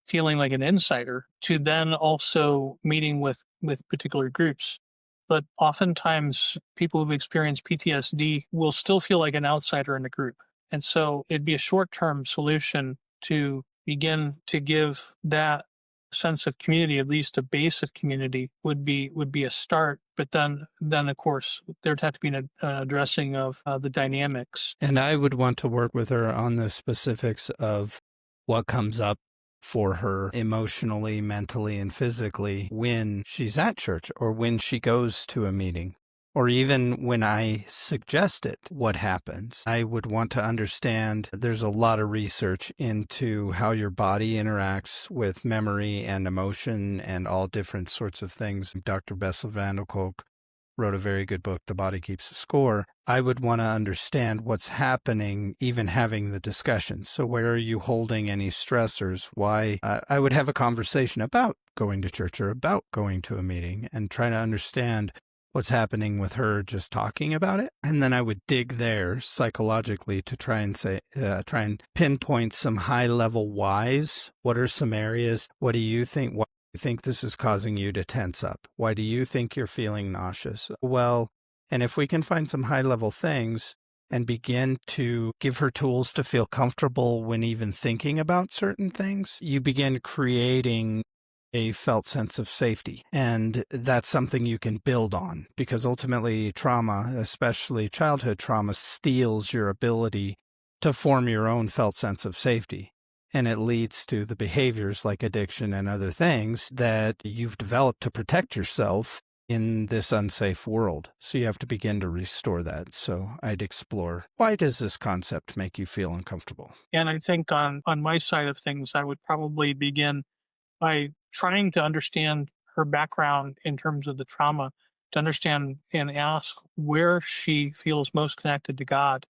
feeling like an insider, to then also meeting with particular groups. But oftentimes people who've experienced PTSD will still feel like an outsider in the group. And so it'd be a short-term solution to begin to give that sense of community, at least a base of community would be a start. But then of course, there'd have to be an addressing of the dynamics. And I would want to work with her on the specifics of what comes up for her emotionally, mentally, and physically when she's at church or when she goes to a meeting, or even when I suggest it, what happens. I would want to understand. There's a lot of research into how your body interacts with memory and emotion and all different sorts of things. Dr. Bessel van der Kolk wrote a very good book, The Body Keeps the Score. I would want to understand what's happening, even having the discussion. So where are you holding any stressors? Why? I would have a conversation about going to church or about going to a meeting and try to understand what's happening with her just talking about it. And then I would dig there psychologically to try and pinpoint some high level whys. What are some areas? What do you think? Why do you think this is causing you to tense up? Why do you think you're feeling nauseous? Well, and if we can find some high level things and begin to give her tools to feel comfortable when even thinking about certain things, you begin creating a felt sense of safety. And that's something you can build on, because ultimately trauma, especially childhood trauma, steals your ability to form your own felt sense of safety. And it leads to the behaviors like addiction and other things that you've developed to protect yourself in this unsafe world. So you have to begin to restore that. So I'd explore, why does this concept make you feel uncomfortable? And I think on my side of things, I would probably begin by trying to understand her background in terms of the trauma, to understand and ask where she feels most connected to God,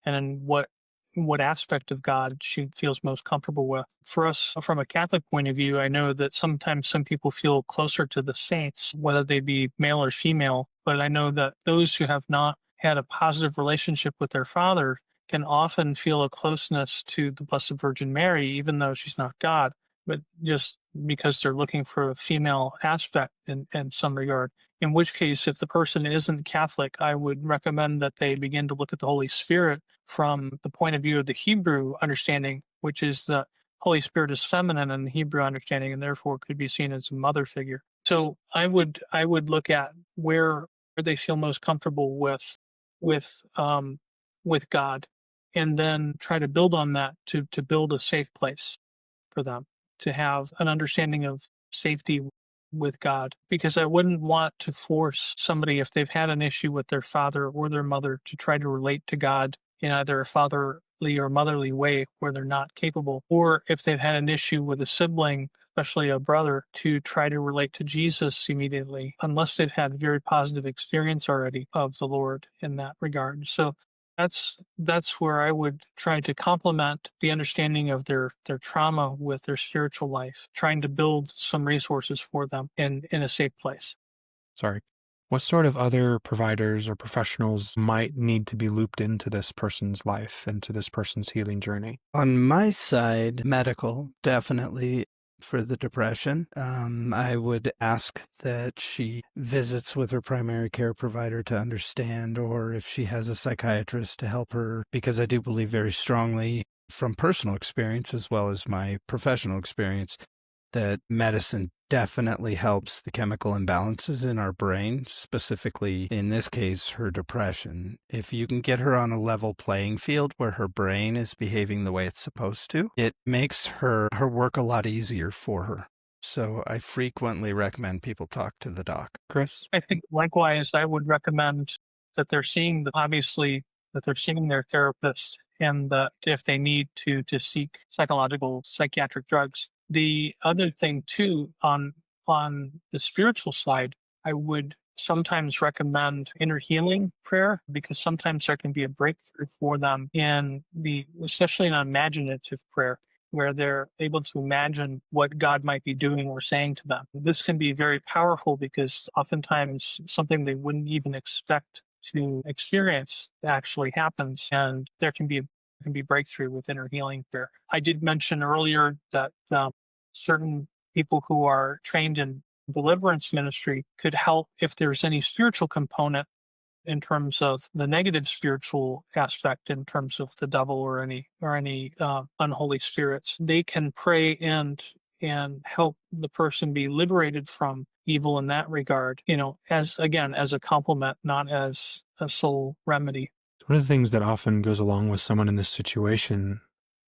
and in what aspect of God she feels most comfortable with. For us, from a Catholic point of view, I know that sometimes some people feel closer to the saints, whether they be male or female, but I know that those who have not had a positive relationship with their father can often feel a closeness to the Blessed Virgin Mary, even though she's not God, but just because they're looking for a female aspect in some regard. In which case, if the person isn't Catholic, I would recommend that they begin to look at the Holy Spirit from the point of view of the Hebrew understanding, which is that Holy Spirit is feminine in the Hebrew understanding, and therefore could be seen as a mother figure. So I would look at where they feel most comfortable with God. and then try to build on that to build a safe place for them, to have an understanding of safety with God. Because I wouldn't want to force somebody, if they've had an issue with their father or their mother, to try to relate to God in either a fatherly or motherly way where they're not capable, or if they've had an issue with a sibling, especially a brother, to try to relate to Jesus immediately, unless they've had very positive experience already of the Lord in that regard. So that's where I would try to complement the understanding of their trauma with their spiritual life, trying to build some resources for them in a safe place. Sorry. What sort of other providers or professionals might need to be looped into this person's life, into this person's healing journey? On my side, medical, definitely for the depression. I would ask that she visits with her primary care provider to understand, or if she has a psychiatrist to help her, because I do believe very strongly from personal experience as well as my professional experience that medicine definitely helps the chemical imbalances in our brain, specifically in this case, her depression. If you can get her on a level playing field where her brain is behaving the way it's supposed to, it makes her work a lot easier for her. So I frequently recommend people talk to the doc. Chris? I think likewise, I would recommend that they're seeing that they're seeing their therapist, and that if they need to seek psychiatric drugs. The other thing too, on the spiritual side, I would sometimes recommend inner healing prayer, because sometimes there can be a breakthrough for them especially in imaginative prayer, where they're able to imagine what God might be doing or saying to them. This can be very powerful because oftentimes something they wouldn't even expect to experience actually happens, and there can be breakthrough with inner healing prayer. I did mention earlier that certain people who are trained in deliverance ministry could help if there's any spiritual component in terms of the negative spiritual aspect, in terms of the devil or any unholy spirits. They can pray and help the person be liberated from evil in that regard, as a complement, not as a sole remedy. One of the things that often goes along with someone in this situation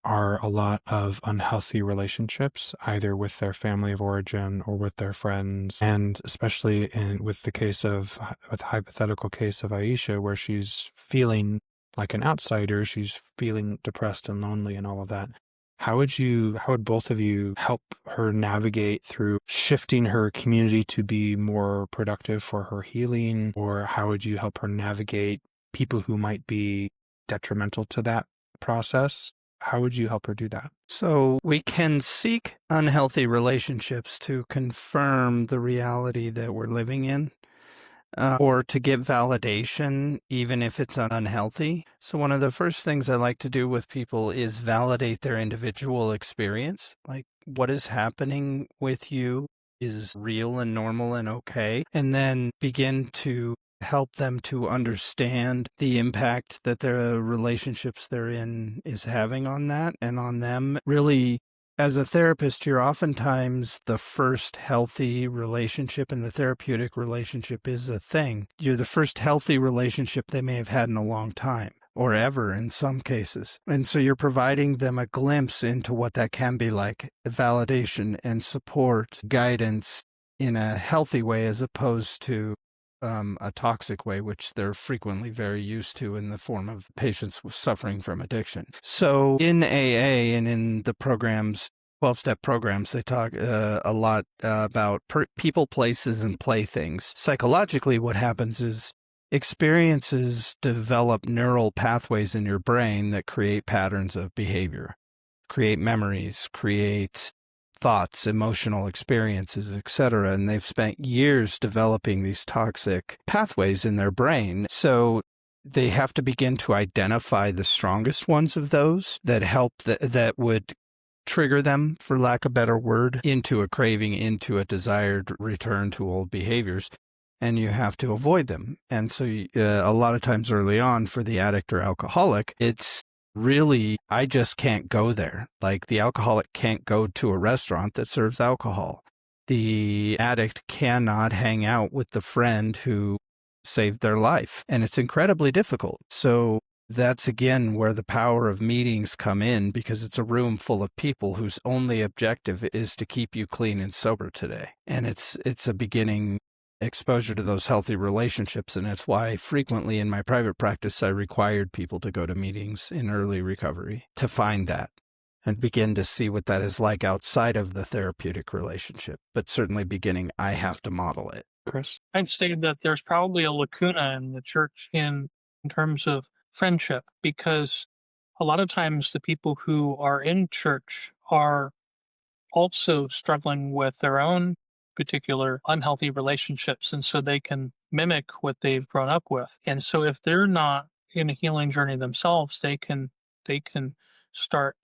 are a lot of unhealthy relationships, either with their family of origin or with their friends. And especially with the hypothetical case of Aisha, where she's feeling like an outsider, she's feeling depressed and lonely and all of that. How would both of you help her navigate through shifting her community to be more productive for her healing? Or how would you help her navigate people who might be detrimental to that process? How would you help her do that? So we can seek unhealthy relationships to confirm the reality that we're living in, or to give validation, even if it's unhealthy. So one of the first things I like to do with people is validate their individual experience. Like, what is happening with you is real and normal and okay. And then begin to help them to understand the impact that the relationships they're in is having on that and on them. Really, as a therapist, you're oftentimes the first healthy relationship, and the therapeutic relationship is a thing. You're the first healthy relationship they may have had in a long time, or ever in some cases. And so you're providing them a glimpse into what that can be like, validation and support, guidance in a healthy way, as opposed to a toxic way, which they're frequently very used to in the form of patients suffering from addiction. So in AA and in the programs, 12-step programs, they talk a lot about people, places, and playthings. Psychologically, what happens is experiences develop neural pathways in your brain that create patterns of behavior, create memories, create thoughts, emotional experiences, etc. And they've spent years developing these toxic pathways in their brain. So they have to begin to identify the strongest ones of those that help, that would trigger them, for lack of a better word, into a craving, into a desired return to old behaviors. And you have to avoid them. And so a lot of times early on, for the addict or alcoholic, it's really, I just can't go there. Like, the alcoholic can't go to a restaurant that serves alcohol. The addict cannot hang out with the friend who saved their life. And it's incredibly difficult. So That's again where the power of meetings come in, because it's a room full of people whose only objective is to keep you clean and sober today. And it's a beginning exposure to those healthy relationships. And it's why frequently in my private practice, I required people to go to meetings in early recovery to find that and begin to see what that is like outside of the therapeutic relationship. But certainly beginning, I have to model it. Chris? I'd say that there's probably a lacuna in the church in terms of friendship, because a lot of times the people who are in church are also struggling with their own particular unhealthy relationships, and so they can mimic what they've grown up with. And so if they're not in a healing journey themselves, they can start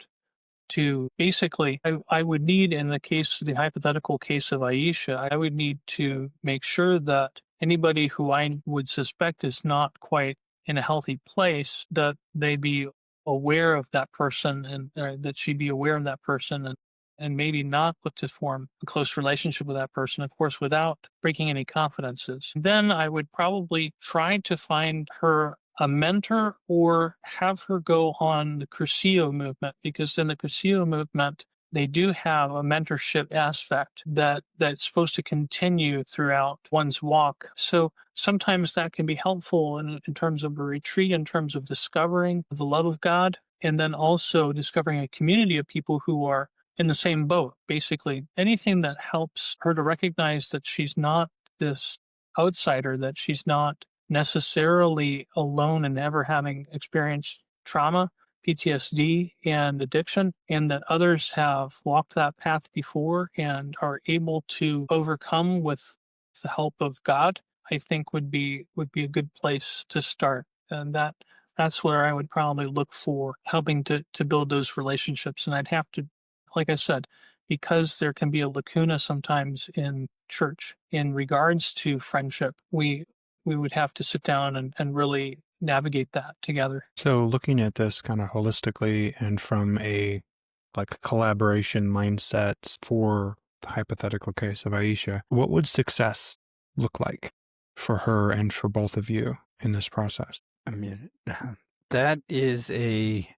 to basically, I would need, in the hypothetical case of Aisha, I would need to make sure that anybody who I would suspect is not quite in a healthy place, that they be aware of that person, and that she be aware of that person, and maybe not look to form a close relationship with that person, of course, without breaking any confidences. Then I would probably try to find her a mentor, or have her go on the Cursillo movement, because in the Cursillo movement, they do have a mentorship aspect that's supposed to continue throughout one's walk. So sometimes that can be helpful in terms of a retreat, in terms of discovering the love of God, and then also discovering a community of people who are in the same boat. Basically, anything that helps her to recognize that she's not this outsider, that she's not necessarily alone in ever having experienced trauma, PTSD, and addiction, and that others have walked that path before and are able to overcome with the help of God, I think would be a good place to start. And that's where I would probably look for helping to build those relationships. And I'd have to, like I said, because there can be a lacuna sometimes in church in regards to friendship, we would have to sit down and really navigate that together. So looking at this kind of holistically and from a collaboration mindset for the hypothetical case of Aisha, what would success look like for her and for both of you in this process? I mean, that is a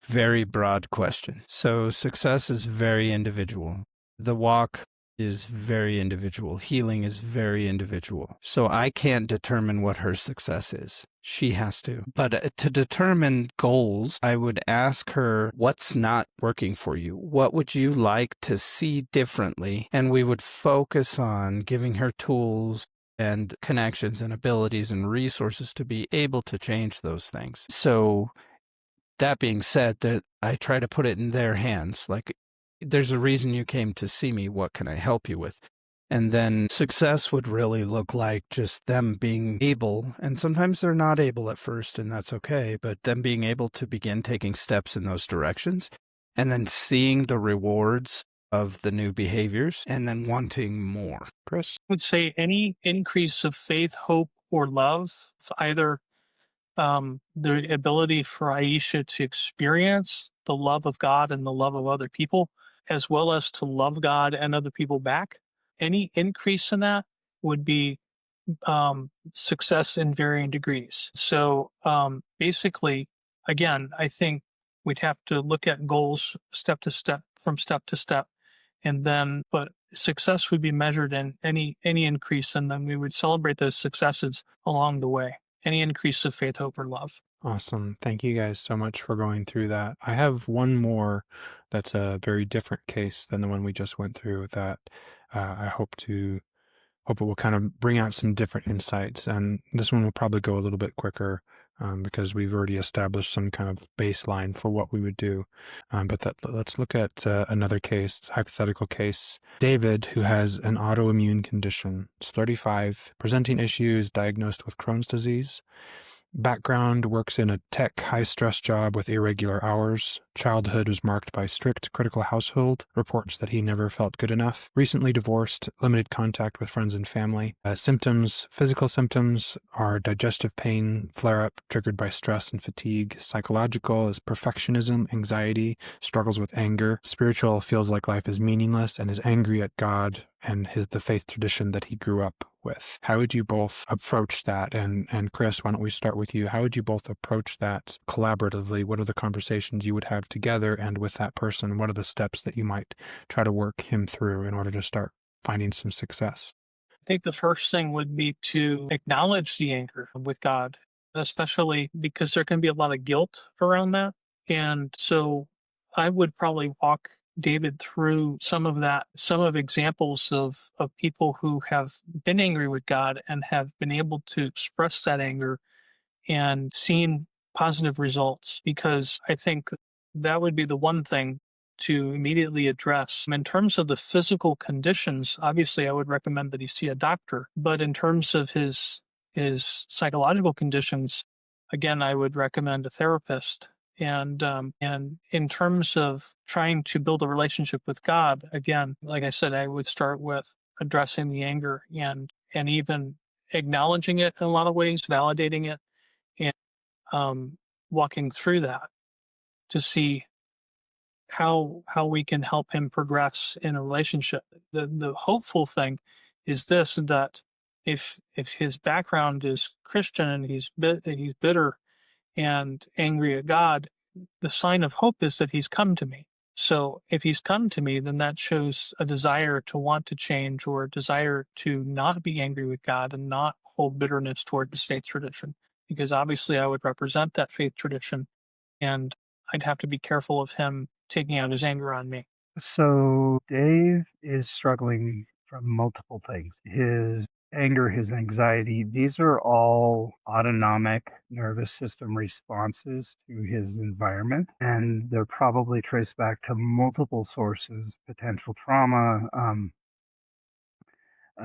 very broad question. So success is very individual. The walk is very individual. Healing is very individual. So I can't determine what her success is. She has to. But to determine goals, I would ask her, what's not working for you? What would you like to see differently? And we would focus on giving her tools and connections and abilities and resources to be able to change those things. So that being said, that I try to put it in their hands. Like, there's a reason you came to see me. What can I help you with? And then success would really look like just them being able, and sometimes they're not able at first, and that's okay, but them being able to begin taking steps in those directions, and then seeing the rewards of the new behaviors, and then wanting more. Chris? I would say any increase of faith, hope, or love, it's either the ability for Aisha to experience the love of God and the love of other people, as well as to love God and other people back. Any increase in that would be success in varying degrees. So basically, again, I think we'd have to look at goals step to step, from step to step, and then, but success would be measured in any increase, and then we would celebrate those successes along the way. Any increase of faith, hope, or love. Awesome. Thank you guys so much for going through that. I have one more that's a very different case than the one we just went through that I hope it will kind of bring out some different insights. And this one will probably go a little bit quicker because we've already established some kind of baseline for what we would do. Let's look at another case, hypothetical case. David, who has an autoimmune condition, is 35, presenting issues, diagnosed with Crohn's disease. Background: works in a tech high-stress job with irregular hours. Childhood was marked by strict, critical household. Reports that he never felt good enough. Recently divorced. Limited contact with friends and family. Symptoms: physical symptoms are digestive pain, flare-up triggered by stress and fatigue. Psychological is perfectionism, anxiety, struggles with anger. Spiritual: feels like life is meaningless and is angry at God and the faith tradition that he grew up with. How would you both approach that? And Chris, why don't we start with you? How would you both approach that collaboratively? What are the conversations you would have together and with that person? What are the steps that you might try to work him through in order to start finding some success? I think the first thing would be to acknowledge the anger with God, especially because there can be a lot of guilt around that. And so I would probably walk David through some of that, some of examples of people who have been angry with God and have been able to express that anger and seen positive results, because I think that would be the one thing to immediately address. In terms of the physical conditions, obviously I would recommend that he see a doctor, but in terms of his psychological conditions, again, I would recommend a therapist. And in terms of trying to build a relationship with God, again, like I said, I would start with addressing the anger and even acknowledging it in a lot of ways, validating it, and walking through that to see how we can help him progress in a relationship. The hopeful thing is this, that if his background is Christian and he's bitter and angry at God, the sign of hope is that he's come to me. So if he's come to me, then that shows a desire to want to change, or a desire to not be angry with God and not hold bitterness toward his faith tradition. Because obviously I would represent that faith tradition, and I'd have to be careful of him taking out his anger on me. So Dave is struggling from multiple things. His anger, his anxiety, these are all autonomic nervous system responses to his environment, and they're probably traced back to multiple sources, potential trauma,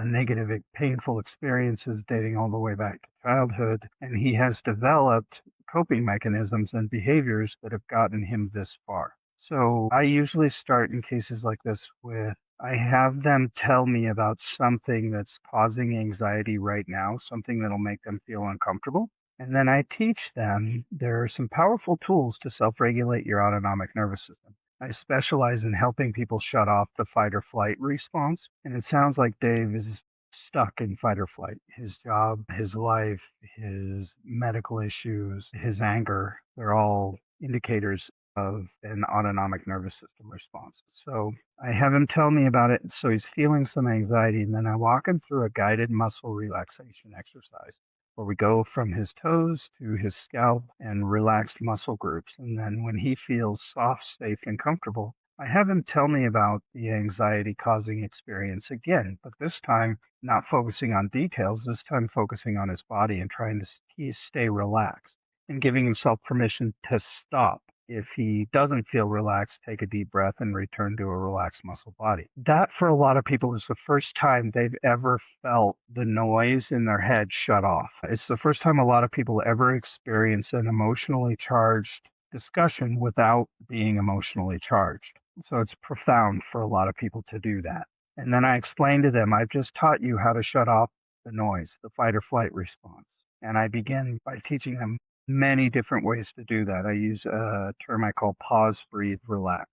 negative, painful experiences dating all the way back to childhood. And he has developed coping mechanisms and behaviors that have gotten him this far. So I usually start in cases like this with I have them tell me about something that's causing anxiety right now, something that'll make them feel uncomfortable. And then I teach them there are some powerful tools to self regulate your autonomic nervous system. I specialize in helping people shut off the fight or flight response. And it sounds like Dave is stuck in fight or flight. His job, his life, his medical issues, his anger, they're all indicators of an autonomic nervous system response. So I have him tell me about it. So he's feeling some anxiety. And then I walk him through a guided muscle relaxation exercise where we go from his toes to his scalp and relaxed muscle groups. And then when he feels soft, safe, and comfortable, I have him tell me about the anxiety causing experience again, but this time not focusing on details, this time focusing on his body and trying to stay relaxed and giving himself permission to stop. If he doesn't feel relaxed, take a deep breath and return to a relaxed muscle body. That, for a lot of people, is the first time they've ever felt the noise in their head shut off. It's the first time a lot of people ever experience an emotionally charged discussion without being emotionally charged. So it's profound for a lot of people to do that. And then I explain to them, I've just taught you how to shut off the noise, the fight or flight response. And I begin by teaching them many different ways to do that. I use a term I call pause, breathe, relax.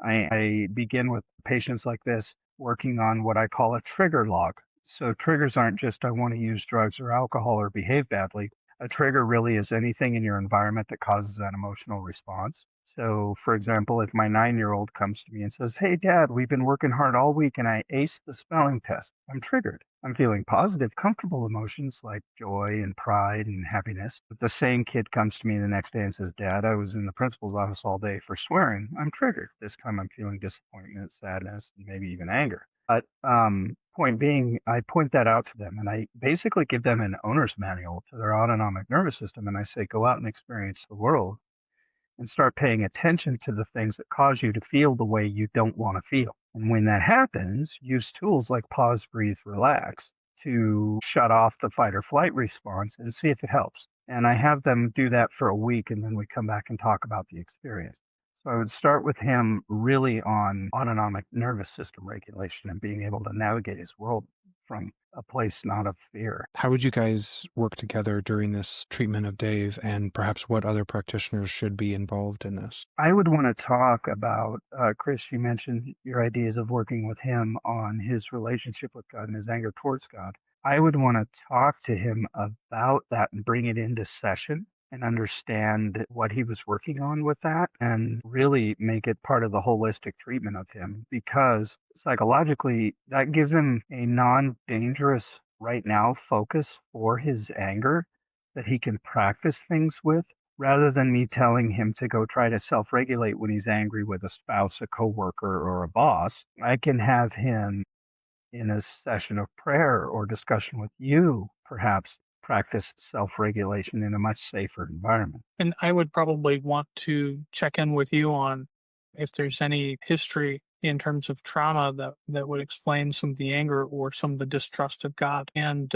I begin with patients like this working on what I call a trigger log. So triggers aren't just I want to use drugs or alcohol or behave badly. A trigger really is anything in your environment that causes that emotional response. So, for example, if my 9-year-old comes to me and says, "Hey, Dad, we've been working hard all week and I aced the spelling test," I'm triggered. I'm feeling positive, comfortable emotions like joy and pride and happiness. But the same kid comes to me the next day and says, "Dad, I was in the principal's office all day for swearing." I'm triggered. This time I'm feeling disappointment, sadness, and maybe even anger. But point being, I point that out to them and I basically give them an owner's manual to their autonomic nervous system. And I say, go out and experience the world and start paying attention to the things that cause you to feel the way you don't want to feel. And when that happens, use tools like pause, breathe, relax to shut off the fight or flight response and see if it helps. And I have them do that for a week, and then we come back and talk about the experience. So I would start with him really on autonomic nervous system regulation and being able to navigate his world from a place not of fear. How would you guys work together during this treatment of Dave, and perhaps what other practitioners should be involved in this? I would want to talk about, Chris, you mentioned your ideas of working with him on his relationship with God and his anger towards God. I would want to talk to him about that and bring it into session and understand what he was working on with that and really make it part of the holistic treatment of him, because psychologically that gives him a non-dangerous right now focus for his anger that he can practice things with, rather than me telling him to go try to self-regulate when he's angry with a spouse, a coworker, or a boss. I can have him in a session of prayer or discussion with you, perhaps practice self-regulation in a much safer environment. And I would probably want to check in with you on if there's any history in terms of trauma that would explain some of the anger or some of the distrust of God. And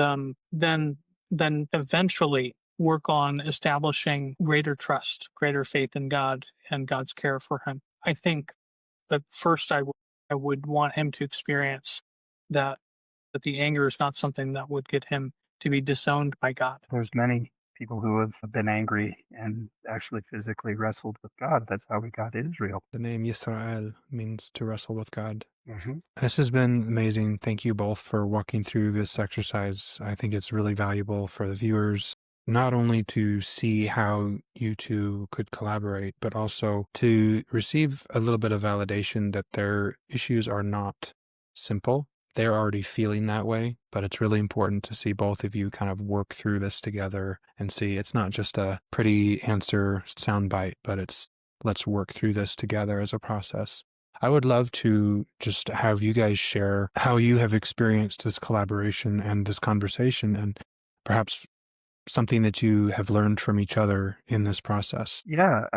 then eventually work on establishing greater trust, greater faith in God and God's care for him. I think that first I would want him to experience that the anger is not something that would get him to be disowned by God. There's many people who have been angry and actually physically wrestled with God. That's how we got Israel. The name Yisrael means to wrestle with God. Mm-hmm. This has been amazing. Thank you both for walking through this exercise. I think it's really valuable for the viewers, not only to see how you two could collaborate, but also to receive a little bit of validation that their issues are not simple. They're already feeling that way, but it's really important to see both of you kind of work through this together and see it's not just a pretty answer soundbite, but it's let's work through this together as a process. I would love to just have you guys share how you have experienced this collaboration and this conversation, and perhaps something that you have learned from each other in this process. Yeah,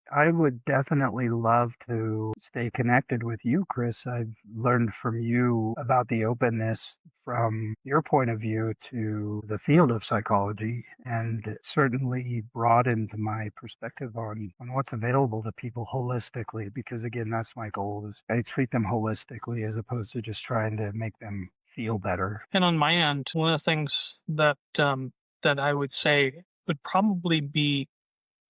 I would definitely love to stay connected with you, Chris. I've learned from you about the openness from your point of view to the field of psychology, and it certainly broadened my perspective on what's available to people holistically, because again, that's my goal, is I treat them holistically as opposed to just trying to make them feel better. And on my end, one of the things that I would say would probably be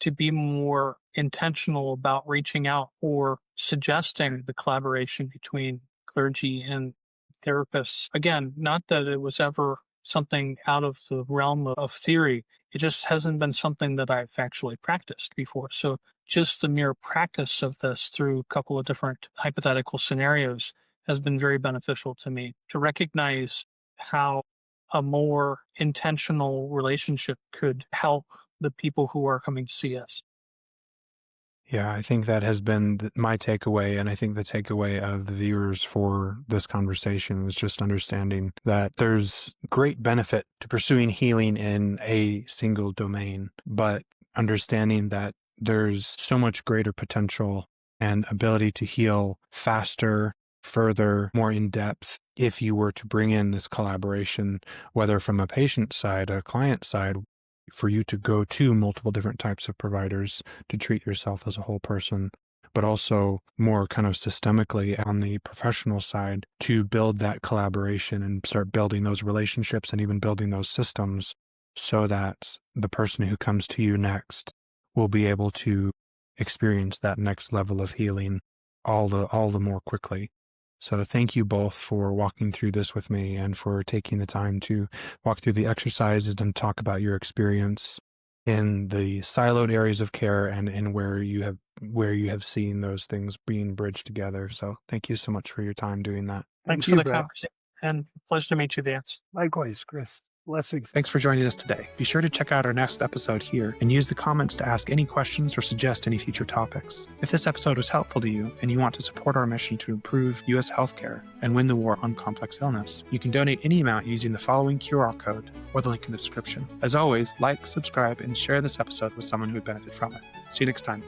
to be more intentional about reaching out or suggesting the collaboration between clergy and therapists. Again, not that it was ever something out of the realm of theory. It just hasn't been something that I've actually practiced before. So just the mere practice of this through a couple of different hypothetical scenarios has been very beneficial to me to recognize how a more intentional relationship could help the people who are coming to see us. Yeah, I think that has been my takeaway, and I think the takeaway of the viewers for this conversation is just understanding that there's great benefit to pursuing healing in a single domain, but understanding that there's so much greater potential and ability to heal faster, further, more in depth if you were to bring in this collaboration, whether from a patient side, a client side, for you to go to multiple different types of providers to treat yourself as a whole person, but also more kind of systemically on the professional side to build that collaboration and start building those relationships and even building those systems so that the person who comes to you next will be able to experience that next level of healing all the more quickly. So thank you both for walking through this with me and for taking the time to walk through the exercises and talk about your experience in the siloed areas of care and in where you have seen those things being bridged together. So thank you so much for your time doing that. Thanks Thank for the you, Brett. conversation, and pleasure to meet you, Vance. Likewise, Chris. Blessings. Thanks for joining us today. Be sure to check out our next episode here and use the comments to ask any questions or suggest any future topics. If this episode was helpful to you and you want to support our mission to improve U.S. healthcare and win the war on complex illness, you can donate any amount using the following QR code or the link in the description. As always, like, subscribe, and share this episode with someone who would benefit from it. See you next time.